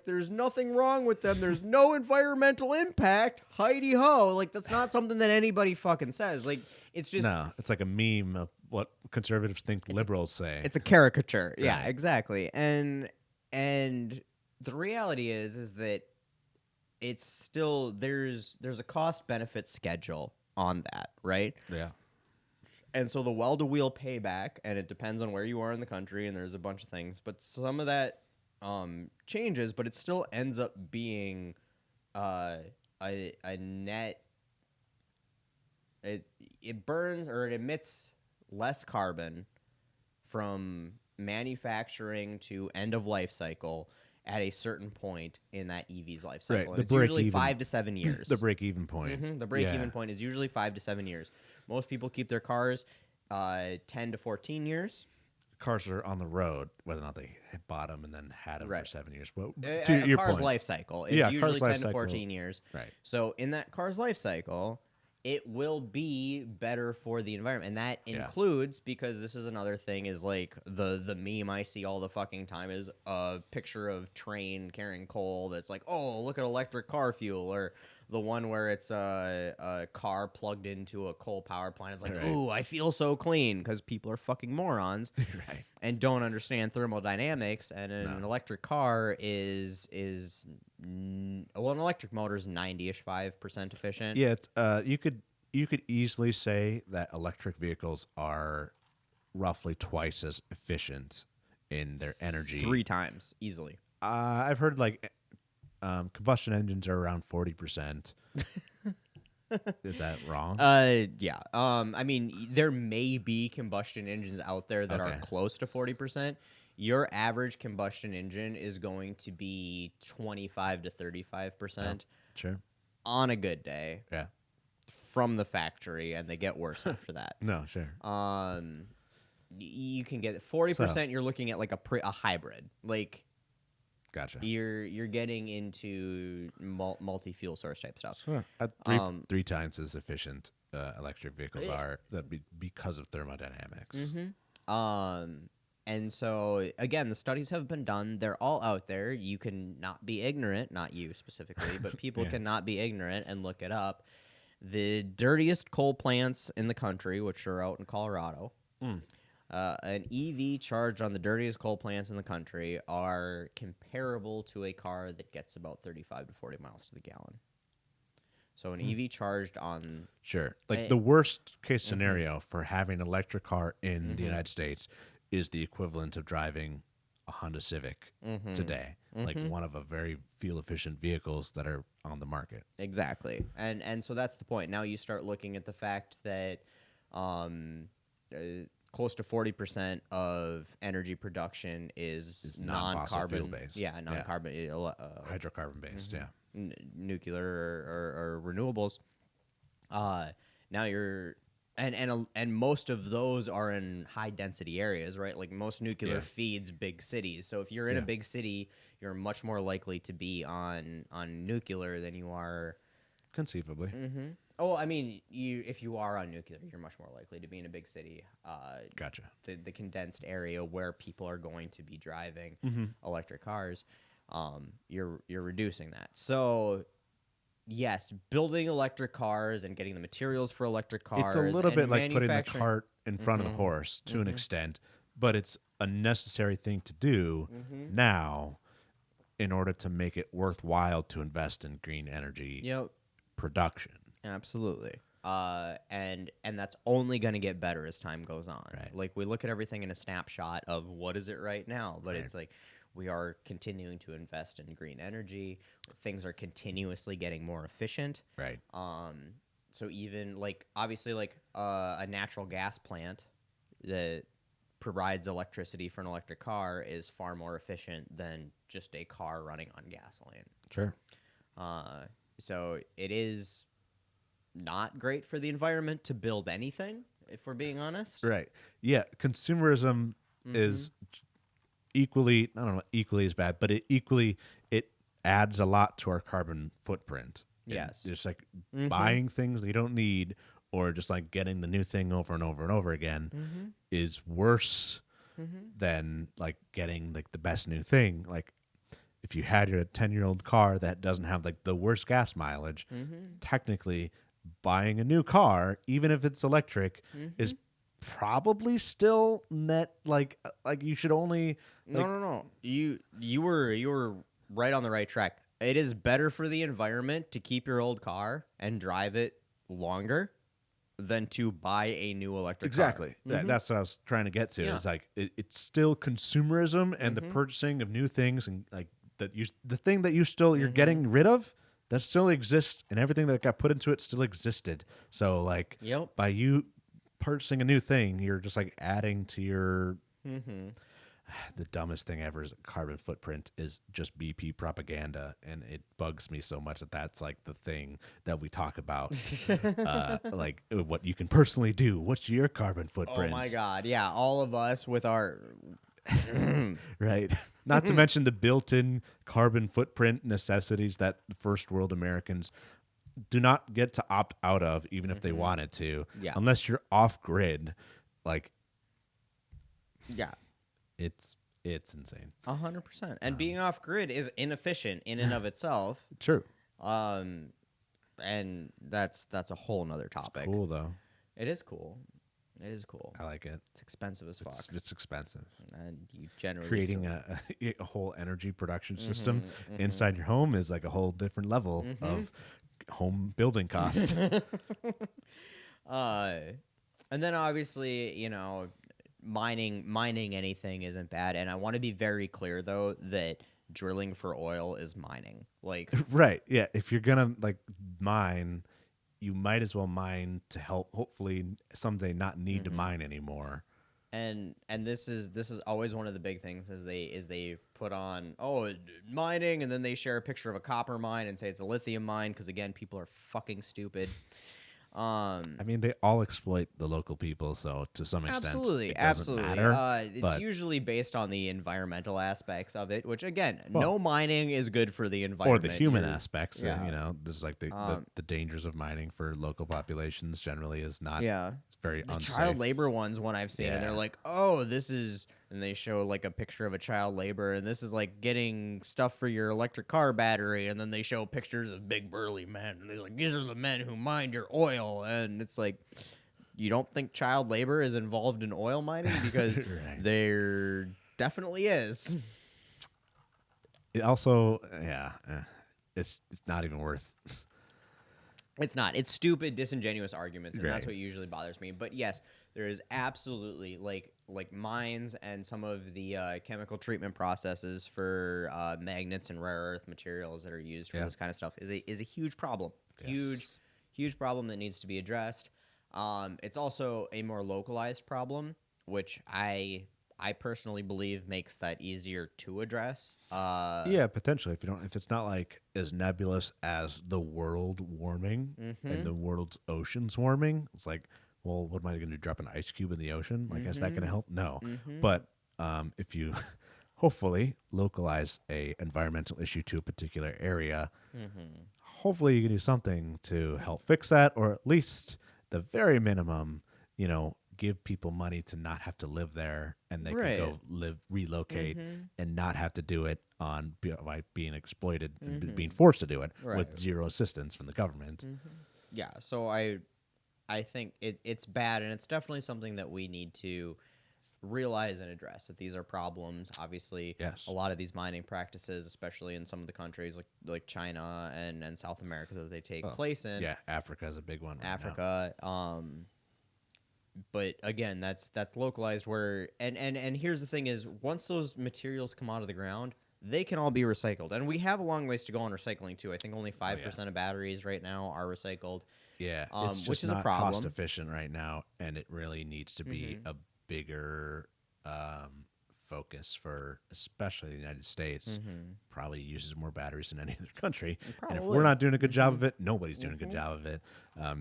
like, there's nothing wrong with them. There's no environmental impact. Heidi ho. Like, that's not something that anybody fucking says. Like, it's just No, it's like a meme of what conservatives think liberals say. it's a caricature. Yeah, Right. exactly. And the reality is that it's still there's a cost benefit schedule on that, right? Yeah. And so the well-to-wheel payback, and it depends on where you are in the country, and there's a bunch of things, but some of that changes, but it still ends up being a net. It burns or it emits less carbon from manufacturing to end of life cycle at a certain point in that EV's life cycle. Right, And it's usually 5 to 7 years. The break-even point. The break-even point is usually 5 to 7 years. Most people keep their cars 10 to 14 years. Cars are on the road, whether or not they bought them and then had them for Right. 7 years. But A to your car's point, life cycle is Yeah, usually car's 10 life to cycle. 14 years. right? So in that car's life cycle, it will be better for the environment. And that Yeah. includes, because this is another thing, is like the meme I see all the fucking time is a picture of train carrying coal that's like, oh, look at electric car fuel, or the one where it's a car plugged into a coal power plant. It's like, Right. ooh, I feel so clean, because people are fucking morons Right. and don't understand thermodynamics. And an No. electric car is an electric motor is 90-ish 5% efficient. Yeah, it's you could easily say that electric vehicles are roughly twice as efficient in their energy. 3 times easily. I've heard like combustion engines are around 40%. Is that wrong? Yeah. I mean, there may be combustion engines out there that are Okay. close to 40%. Your average combustion engine is going to be 25 to 35% Sure. on a good day Yeah. from the factory, and they get worse after that. No, sure. You can get 40%. You're looking at like a hybrid. Like Gotcha. you're getting into multi-fuel source type stuff. Sure. Three times as efficient electric vehicles are because of thermodynamics. And so again, the studies have been done. They're all out there. You can not be ignorant, not you specifically, but people Yeah. cannot be ignorant and look it up. The dirtiest coal plants in the country, which are out in Colorado, an EV charged on the dirtiest coal plants in the country are comparable to a car that gets about 35 to 40 miles to the gallon. So an EV charged on Sure. Like Eh, the worst case scenario for having an electric car in the United States is the equivalent of driving a Honda Civic today. Like one of a very fuel efficient vehicles that are on the market. Exactly. And so that's the point. Now you start looking at the fact that close to 40% of energy production is non-fossil non-carbon fuel-based. Yeah, non-carbon Hydrocarbon based, yeah. nuclear or renewables. Now you're and most of those are in high density areas, right? Like most nuclear Yeah. feeds big cities. So if you're in a big city, you're much more likely to be on nuclear than you are. Conceivably. Oh, I mean, if you are on nuclear, you're much more likely to be in a big city. Gotcha. The condensed area where people are going to be driving electric cars, you're reducing that. So yes, building electric cars and getting the materials for electric cars. It's a little and bit like putting the manufacturing- cart in front of the horse to an extent, but it's a necessary thing to do now in order to make it worthwhile to invest in green energy Yep, production. absolutely. And that's only going to get better as time goes on. Right. Like we look at everything in a snapshot of what is it right now, but it's like we are continuing to invest in green energy. Things are continuously getting more efficient. Right. So even like obviously like a natural gas plant that provides electricity for an electric car is far more efficient than just a car running on gasoline. Sure. So it is not great for the environment to build anything, if we're being honest. Right. Yeah. Consumerism is equally, I don't know, equally as bad, but it adds a lot to our carbon footprint. And Yes. just like buying things that you don't need or just like getting the new thing over and over and over again is worse than like getting like the best new thing. Like if you had a 10-year-old car that doesn't have like the worst gas mileage, Mm-hmm. technically buying a new car, even if it's electric, is probably still net like you should only like No. You were right on the right track. It is better for the environment to keep your old car and drive it longer than to buy a new electric exactly. car. That's what I was trying to get to. Yeah. Is like it's still consumerism and the purchasing of new things and like the thing that you're getting rid of that still exists and everything that got put into it still existed. So like Yep. by you purchasing a new thing, you're just like adding to your Mm-hmm. the dumbest thing ever is carbon footprint is just BP propaganda, and it bugs me so much that that's like the thing that we talk about, like what you can personally do. What's your carbon Oh footprint? my God! Yeah, all of us with our Right. Not to mention the built-in carbon footprint necessities that first world Americans do not get to opt out of, even if they wanted to, Yeah. unless you're off grid. Like yeah. it's insane. 100%. And being off grid is inefficient in and of itself. True. And that's a whole nother topic. Cool though. It is cool. It is cool. I like it. It's expensive as fuck. It's expensive. And you generally Creating a whole energy production system inside your home is like a whole different level of home building cost. and then obviously, mining anything isn't bad. And I want to be very clear though that drilling for oil is mining. Like Right. Yeah. If you're gonna like mine, you might as well mine to help hopefully someday not need to mine anymore. And this is always one of the big things is they put on mining, and then they share a picture of a copper mine and say it's a lithium mine because again people are fucking stupid. I mean, they all exploit the local people, so to some extent, it doesn't matter. It's usually based on the environmental aspects of it, which again, no mining is good for the environment or the human aspects. Yeah. There's like the dangers of mining for local populations generally is not. Yeah, it's very the unsafe. child labor ones one I've seen, and they're Yeah. like, oh, this is, and they show like a picture of a child labor, and this is like getting stuff for your electric car battery, and then they show pictures of big burly men, and they're like, these are the men who mined your oil, and it's like, you don't think child labor is involved in oil mining because Right. there definitely is. It also, it's not even worth. It's not. It's stupid, disingenuous arguments, and that's Right. what usually bothers me. But yes, there is absolutely like mines and some of the chemical treatment processes for magnets and rare earth materials that are used for this kind of stuff is a huge problem. Yes. Huge problem that needs to be addressed. It's also a more localized problem, which I personally believe makes that easier to address. Yeah, potentially. If it's not like as nebulous as the world warming and the world's oceans warming, it's like, well, what am I going to do? Drop an ice cube in the ocean? Like, is that going to help? No. But if you hopefully localize a environmental issue to a particular area, hopefully you can do something to help fix that, or at least the very minimum, give people money to not have to live there, and they can go relocate and not have to do it by being exploited and being forced to do it with zero assistance from the government. Yeah, so I think it's bad, and it's definitely something that we need to realize and address, that these are problems. Obviously, Yes. a lot of these mining practices, especially in some of the countries like China and South America that they take place in. Yeah, Africa is a big one. Right Africa. But again, that's localized where and here's the thing is, once those materials come out of the ground, they can all be recycled. And we have a long ways to go on recycling too. I think only 5% of batteries right now are recycled. Yeah, it's just which is not a problem. cost efficient right now, and it really needs to be a bigger focus for especially the United States. Probably uses more batteries than any other country. And if we're not doing a good job of it, nobody's doing a good job of it.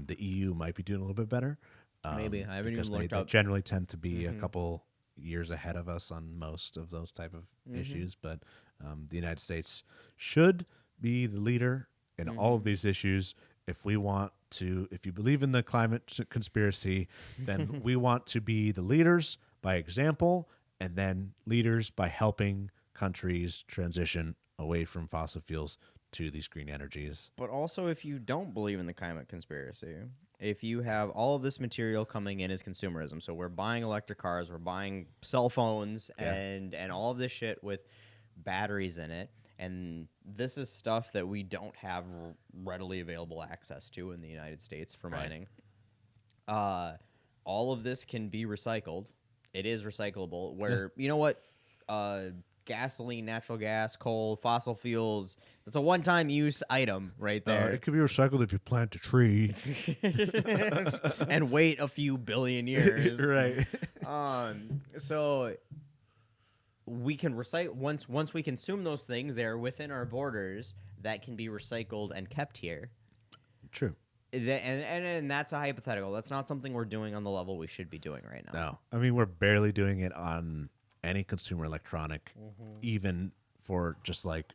The EU might be doing a little bit better. Maybe. I haven't even because looked they up. generally tend to be a couple years ahead of us on most of those type of issues. But the United States should be the leader in all of these issues. If you believe in the climate conspiracy, then we want to be the leaders by example, and then leaders by helping countries transition away from fossil fuels to these green energies. But also, if you don't believe in the climate conspiracy, if you have all of this material coming in as consumerism, so we're buying electric cars, we're buying cell phones, Yeah. and all of this shit with batteries in it, and this is stuff that we don't have readily available access to in the United States for Right. mining. All of this can be recycled. It is recyclable. Where you know what, gasoline, natural gas, coal, fossil fuels. It's a one-time use item right there. It could be recycled if you plant a tree. And wait a few billion years. Right. So we can recycle once we consume those things. They're within our borders that can be recycled and kept here. True. And that's a hypothetical. That's not something we're doing on the level we should be doing right now. No. I mean, we're barely doing it on any consumer electronic, even for just like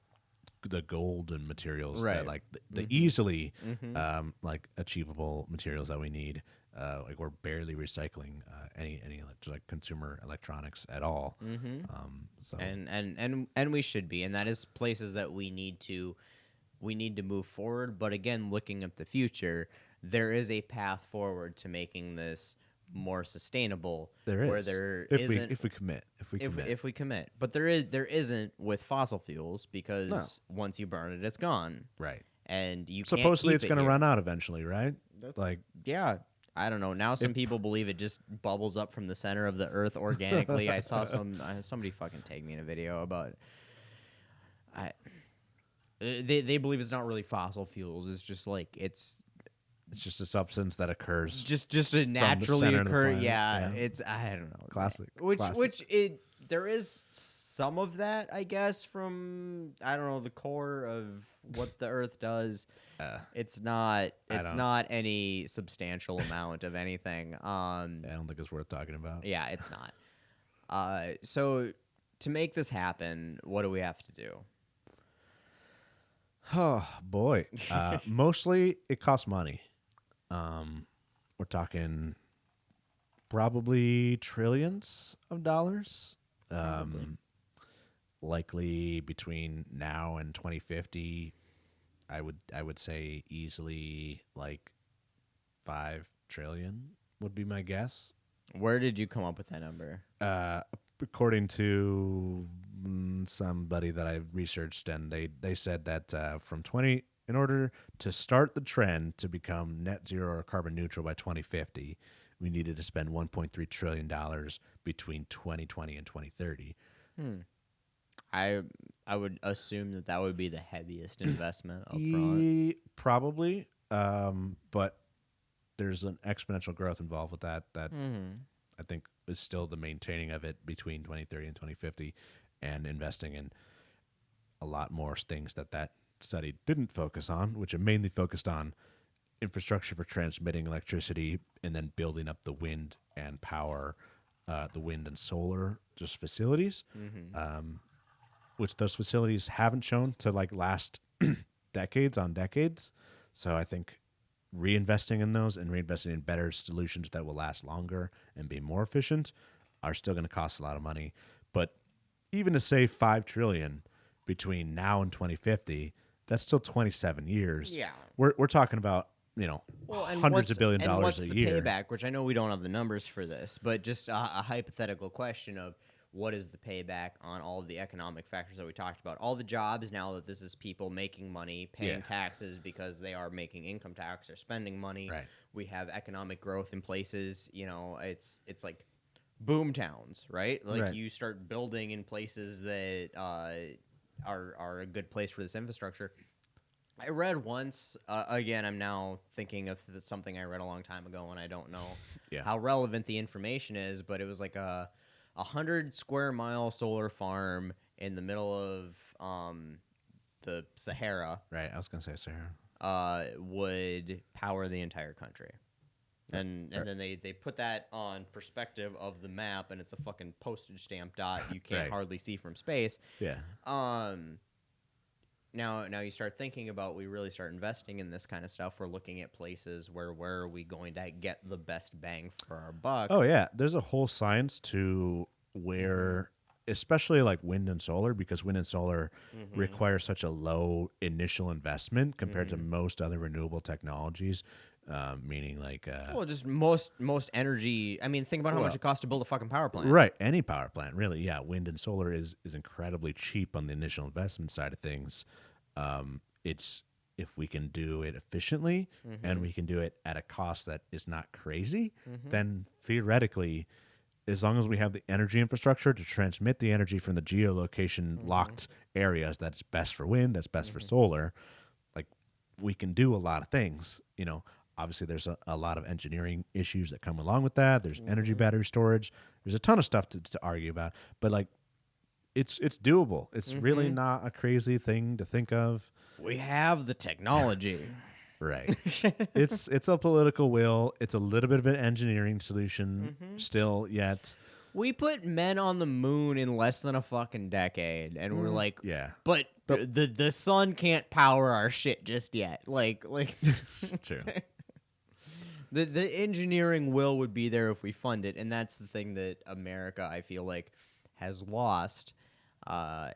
the gold and materials Right. that like the easily like achievable materials that we need. Like we're barely recycling any like consumer electronics at all. So And we should be, and that is places that we need to move forward. But again, looking at the future, there is a path forward to making this more sustainable. there is where there if isn't we commit. if we commit. But there isn't with fossil fuels because once you burn it, it's gone, Right. and you Supposedly can't it's keep going to it here. run out eventually, right? Like Yeah. I don't know. Now some people believe it just bubbles up from the center of the earth organically. I saw somebody fucking tag me in a video about they believe it's not really fossil fuels. It's just like it's just a substance that occurs. just a naturally center of the occur. planet, Yeah, yeah. it's I don't know. Classic. Which there is some of that, I guess, from I don't know the core of what the Earth does. It's not any substantial amount of anything. I don't think it's worth talking about. Yeah, it's not. So to make this happen, what do we have to do? Oh boy. Mostly it costs money. We're talking probably trillions of dollars. Likely between now and 2050, I would say easily like 5 trillion would be my guess. Where did you come up with that number? According to somebody that I've researched, and they said that in order to start the trend to become net zero or carbon neutral by 2050, we needed to spend $1.3 trillion between 2020 and 2030. I would assume that would be the heaviest investment up front. Probably, but there's an exponential growth involved with that I think is still the maintaining of it between 2030 and 2050 and investing in a lot more things that study didn't focus on, which it mainly focused on infrastructure for transmitting electricity and then building up the wind and power, the wind and solar just facilities, which those facilities haven't shown to like last decades on decades. So I think reinvesting in those and reinvesting in better solutions that will last longer and be more efficient are still going to cost a lot of money. But even to save $5 trillion between now and 2050, that's still 27 years. Yeah. We're talking about, and hundreds of billion dollars a year. What's the payback? Which I know we don't have the numbers for this, but just a hypothetical question of what is the payback on all of the economic factors that we talked about? All the jobs now that this is people making money, paying taxes because they are making income tax or spending money. Right. We have economic growth in places. It's like boom towns, right? Like Right. you start building in places that are a good place for this infrastructure. I read once, again, I'm now thinking of something I read a long time ago and I don't know how relevant the information is, but it was like a 100 square mile solar farm in the middle of the Sahara Right. I was going to say Sahara. would power the entire country. And then they put that on perspective of the map, and it's a fucking postage stamp dot you can't Right. hardly see from space. Yeah. Now you start thinking about, we really start investing in this kind of stuff. We're looking at places where are we going to get the best bang for our buck? Oh, yeah. There's a whole science to where especially like wind and solar, because wind and solar require such a low initial investment compared to most other renewable technologies. Meaning like well, just most energy. I mean, think about how much it costs to build a fucking power plant. right, any power plant really. Yeah, wind and solar is incredibly cheap on the initial investment side of things. It's if we can do it efficiently and we can do it at a cost that is not crazy, then theoretically, as long as we have the energy infrastructure to transmit the energy from the geolocation locked areas that's best for wind, that's best for solar, like we can do a lot of things. You know, obviously there's a lot of engineering issues that come along with that. There's energy battery storage. There's a ton of stuff to argue about, but like it's doable. It's really not a crazy thing to think of. We have the technology. Right. It's a political will. It's a little bit of an engineering solution still yet. We put men on the moon in less than a fucking decade, and we're like, Yeah. but the sun can't power our shit just yet. Like True. the engineering will would be there if we fund it, and that's the thing that America, I feel like, has lost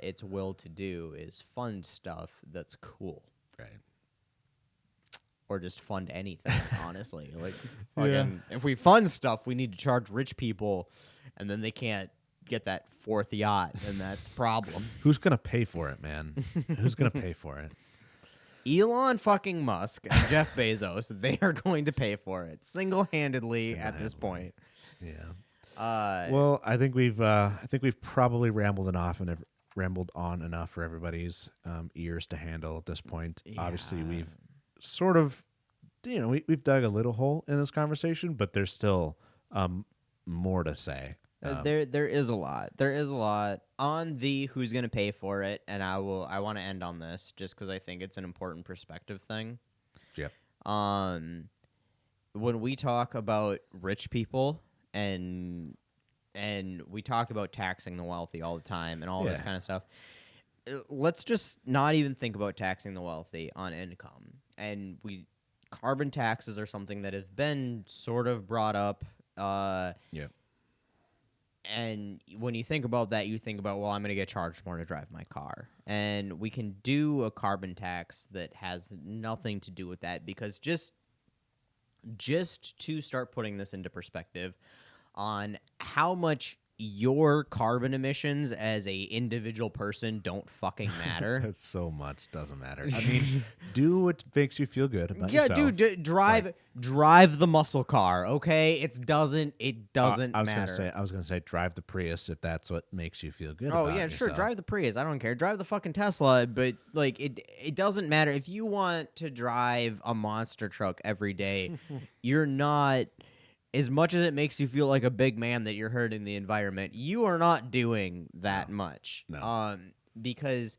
its will to do is fund stuff that's cool. Right. Or just fund anything, honestly. Like, fucking, if we fund stuff, we need to charge rich people, and then they can't get that fourth yacht, and that's a problem. Who's gonna pay for it, man? Who's gonna pay for it? Elon fucking Musk and Jeff Bezos, they are going to pay for it single-handedly at this point. Yeah. Well, I think we've probably rambled on enough for everybody's ears to handle at this point. Yeah. Obviously, we've sort of, we've dug a little hole in this conversation, but there's still more to say. There is a lot. There is a lot on the who's going to pay for it, and I want to end on this just because I think it's an important perspective thing. Yep. When we talk about rich people and we talk about taxing the wealthy all the time and all this kind of stuff, let's just not even think about taxing the wealthy on income. And carbon taxes are something that have been sort of brought up. Yeah. And when you think about that, you think about, well, I'm going to get charged more to drive my car. And we can do a carbon tax that has nothing to do with that, because just to start putting this into perspective on how much your carbon emissions as a individual person don't fucking matter. That's so much doesn't matter. I mean, do what makes you feel good about yeah, yourself. dude, drive the muscle car, okay? It doesn't matter. I was gonna say drive the Prius if that's what makes you feel good. Oh about yeah, sure, yourself. drive the Prius. I don't care. Drive the fucking Tesla, but like it doesn't matter if you want to drive a monster truck every day. You're not. As much as it makes you feel like a big man that you're hurting the environment, you are not doing that much. No. Because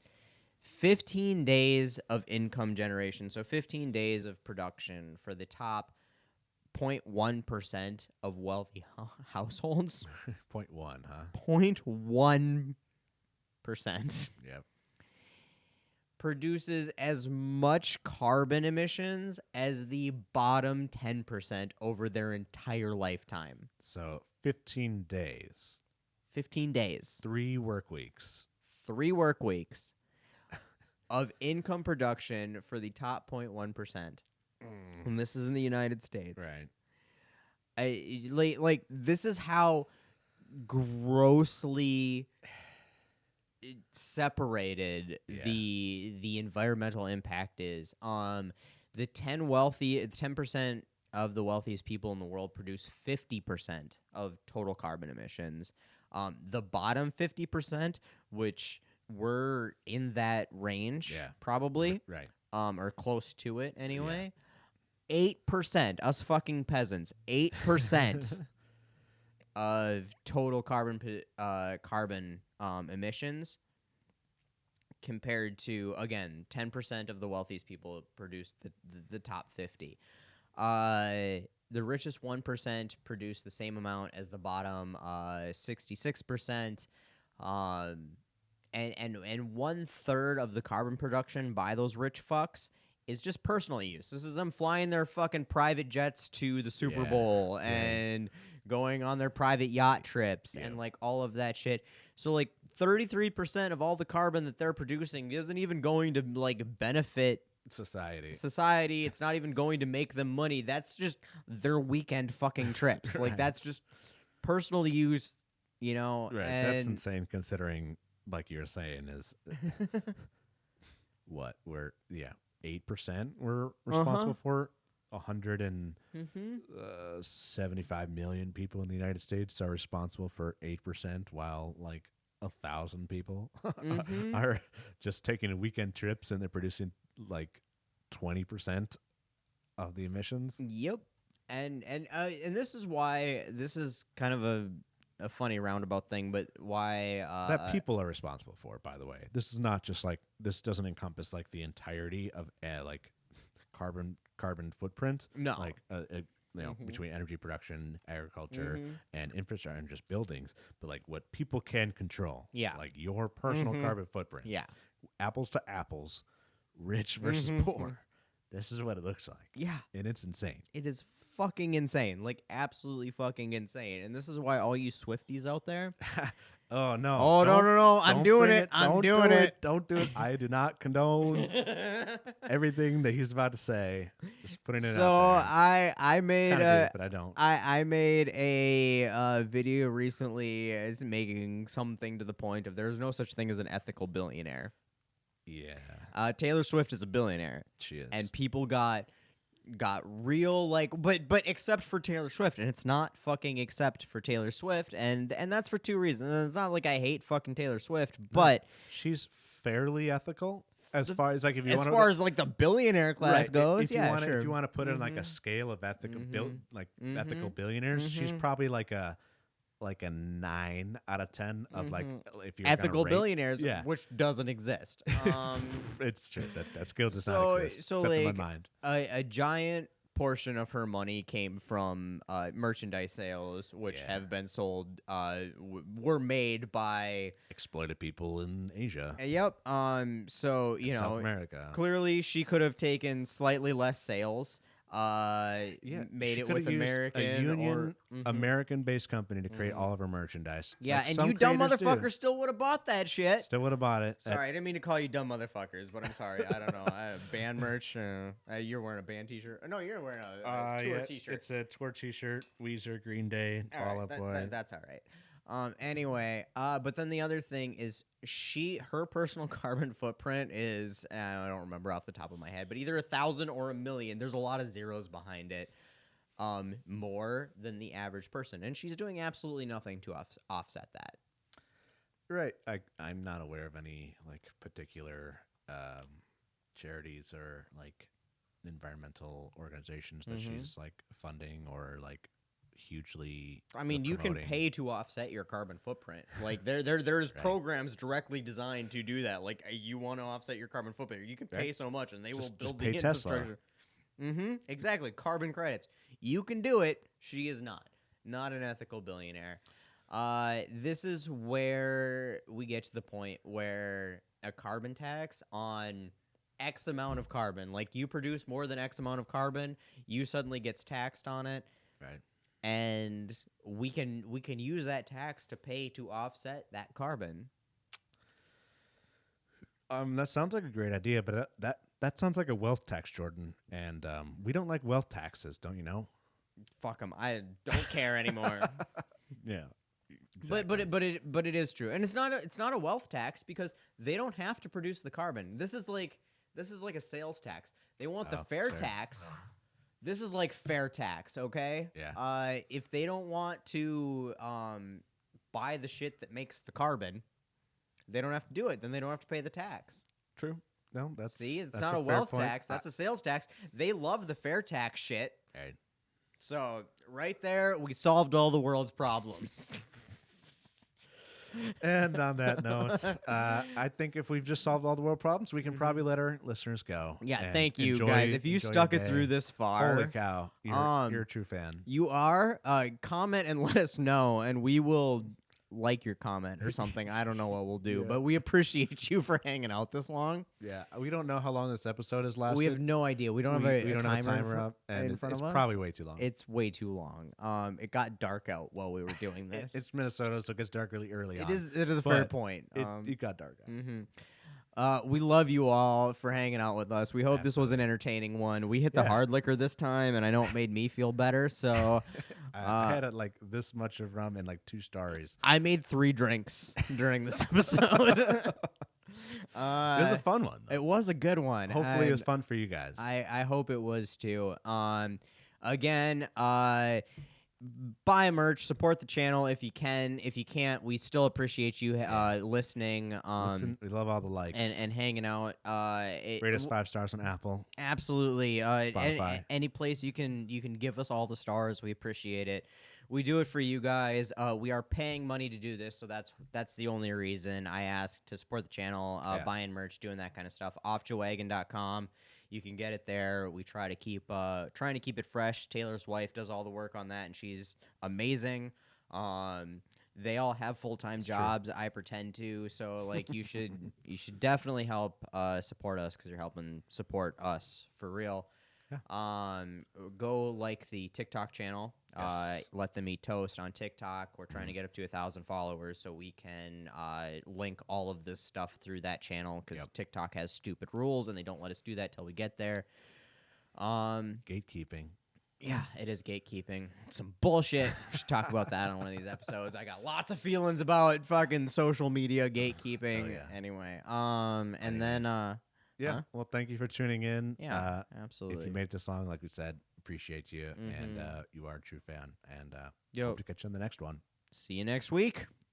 15 days of income generation, so 15 days of production for the top 0.1% of wealthy households. 0.1, huh? 0.1%. Yep. Produces as much carbon emissions as the bottom 10% over their entire lifetime. So 15 days. 15 days. 3 work weeks. 3 work weeks of income production for the top 0.1%. And this is in the United States. Right. Like this is how grossly separated the environmental impact is. The 10% of the wealthiest people in the world produce 50% of total carbon emissions. The bottom 50%, which we're in that range, probably, Right. or close to it anyway. 8%, us fucking peasants, 8% of total carbon emissions, compared to, again, 10% of the wealthiest people produce the top 50. The richest 1% produce the same amount as the bottom 66%. And 1/3 of the carbon production by those rich fucks is just personal use. This is them flying their fucking private jets to the Super Bowl and going on their private yacht trips and like all of that shit. So like 33% of all the carbon that they're producing isn't even going to like benefit society. It's not even going to make them money. That's just their weekend fucking trips. Like that's just personal use, you know. Right. And That's insane considering, like you're saying, is what we're 8% we're responsible for. 175 million people in the United States are responsible for 8%, while like 1,000 people are just taking weekend trips and they're producing like 20% of the emissions. Yep. And this is why this is kind of a funny roundabout thing, but why that people are responsible for, by the way. This is not just like, this doesn't encompass like the entirety of like carbon footprint. No. Like between energy production, agriculture, and infrastructure, and just buildings, but like what people can control. Yeah. Like your personal carbon footprint. Yeah. Apples to apples, rich versus poor. This is what it looks like. Yeah. And it's insane. It is fucking insane. Like absolutely fucking insane. And this is why all you Swifties out there. Oh no. Oh no. I'm doing it. I'm doing it. Don't do it. I do not condone everything that he's about to say. Just putting it so out there. I made Kinda do, but I don't. I made a video recently as making something to the point of there's no such thing as an ethical billionaire. Yeah. Taylor Swift is a billionaire. She is. And people got real like but except for Taylor Swift, and it's not fucking except for Taylor Swift, and that's for two reasons. It's not like I hate fucking Taylor Swift, but she's fairly ethical as far as like if you as want far as like the billionaire class goes, if you wanna, sure. if you want to put it in like a scale of ethical ethical billionaires, she's probably like a 9 out of 10 of like if you're ethical rate, billionaires, which doesn't exist. It's true that skill does not exist. So except like in my mind. A giant portion of her money came from merchandise sales, which have been sold, were made by exploited people in Asia. Yep. So you know, South America. Clearly, she could have taken slightly less sales. Made it with American American-based company to create all of her merchandise. Yeah, like and you dumb motherfuckers still would have bought that shit. Still would have bought it. Sorry, I didn't mean to call you dumb motherfuckers, but I'm sorry. I don't know. I have band merch. You're wearing a band T-shirt. No, you're wearing a tour T-shirt. It's a tour T-shirt. Weezer, Green Day, Fall Out Boy. That's all right. Anyway, but then the other thing is her personal carbon footprint is, I don't remember off the top of my head, but either 1,000 or 1,000,000. There's a lot of zeros behind it. More than the average person, and she's doing absolutely nothing to offset that. Right. I'm not aware of any like particular charities or like environmental organizations that she's like funding or like hugely. I mean, you can pay to offset your carbon footprint. Like there's programs directly designed to do that. Like you want to offset your carbon footprint, you can pay so much, and they will build the infrastructure. Exactly. Carbon credits. You can do it. She is not an ethical billionaire. This is where we get to the point where a carbon tax on X amount of carbon, like you produce more than X amount of carbon, you suddenly gets taxed on it. Right. And we can use that tax to pay to offset that carbon. That sounds like a great idea, but that sounds like a wealth tax, Jordan. And we don't like wealth taxes, don't you know? Fuck them. I don't care anymore. Yeah. Exactly. But it is true, and it's not a wealth tax because they don't have to produce the carbon. This is like a sales tax. They want the fair tax. This is like fair tax, okay? Yeah. If they don't want to buy the shit that makes the carbon, they don't have to do it. Then they don't have to pay the tax. True. No, that's it's not a wealth tax. That's a sales tax. They love the fair tax shit. Right. So right there, we solved all the world's problems. And on that note, I think if we've just solved all the world problems, we can probably let our listeners go. Yeah, thank you, guys. If you stuck it through this far. Holy cow. You're a true fan. You are. Comment and let us know, and we will like your comment or something. I don't know what we'll do, Yeah. but we appreciate you for hanging out this long. Yeah, we don't know how long this episode has lasted. We have no idea. We don't have a don't have a timer in up, and in front it's of us. probably way too long. It's way too long. It got dark out while we were doing this. It's Minnesota, so it gets dark really early on. It is a fair But point. It got dark out. We love you all for hanging out with us. We hope this was an entertaining one. We hit the Yeah. hard liquor this time, and I know it made me feel better. So I had like this much of rum and like 2 stories. I made 3 drinks during this episode. It was a fun one, though. It was a good one. Hopefully, it was and fun for you guys. I hope it was too. Again, buy merch, support the channel if you can. If you can't, we still appreciate you listening. Listen, we love all the likes and hanging out. Rate us 5 stars on Apple. Absolutely. Spotify. Any place you can give us all the stars. We appreciate it. We do it for you guys. We are paying money to do this, so that's the only reason I ask to support the channel. Buying merch, doing that kind of stuff. Offjowagon.com. You can get it there. We try to keep trying to keep it fresh. Taylor's wife does all the work on that, and she's amazing. They all have full-time jobs. I pretend to, so like you should definitely help support us because you're helping support us for real. Yeah. Go like the TikTok channel. Yes. Let them eat toast on TikTok. We're trying to get up to 1,000 followers so we can link all of this stuff through that channel because TikTok has stupid rules and they don't let us do that till we get there. Gatekeeping. Yeah, it is gatekeeping. Some bullshit. We should talk about that on one of these episodes. I got lots of feelings about fucking social media gatekeeping. Oh, yeah. Anyway, and then Yeah. Well, thank you for tuning in. Yeah, absolutely. If you made it this long, like we said, appreciate you, and you are a true fan. And Yo. hope to catch you on the next one. See you next week.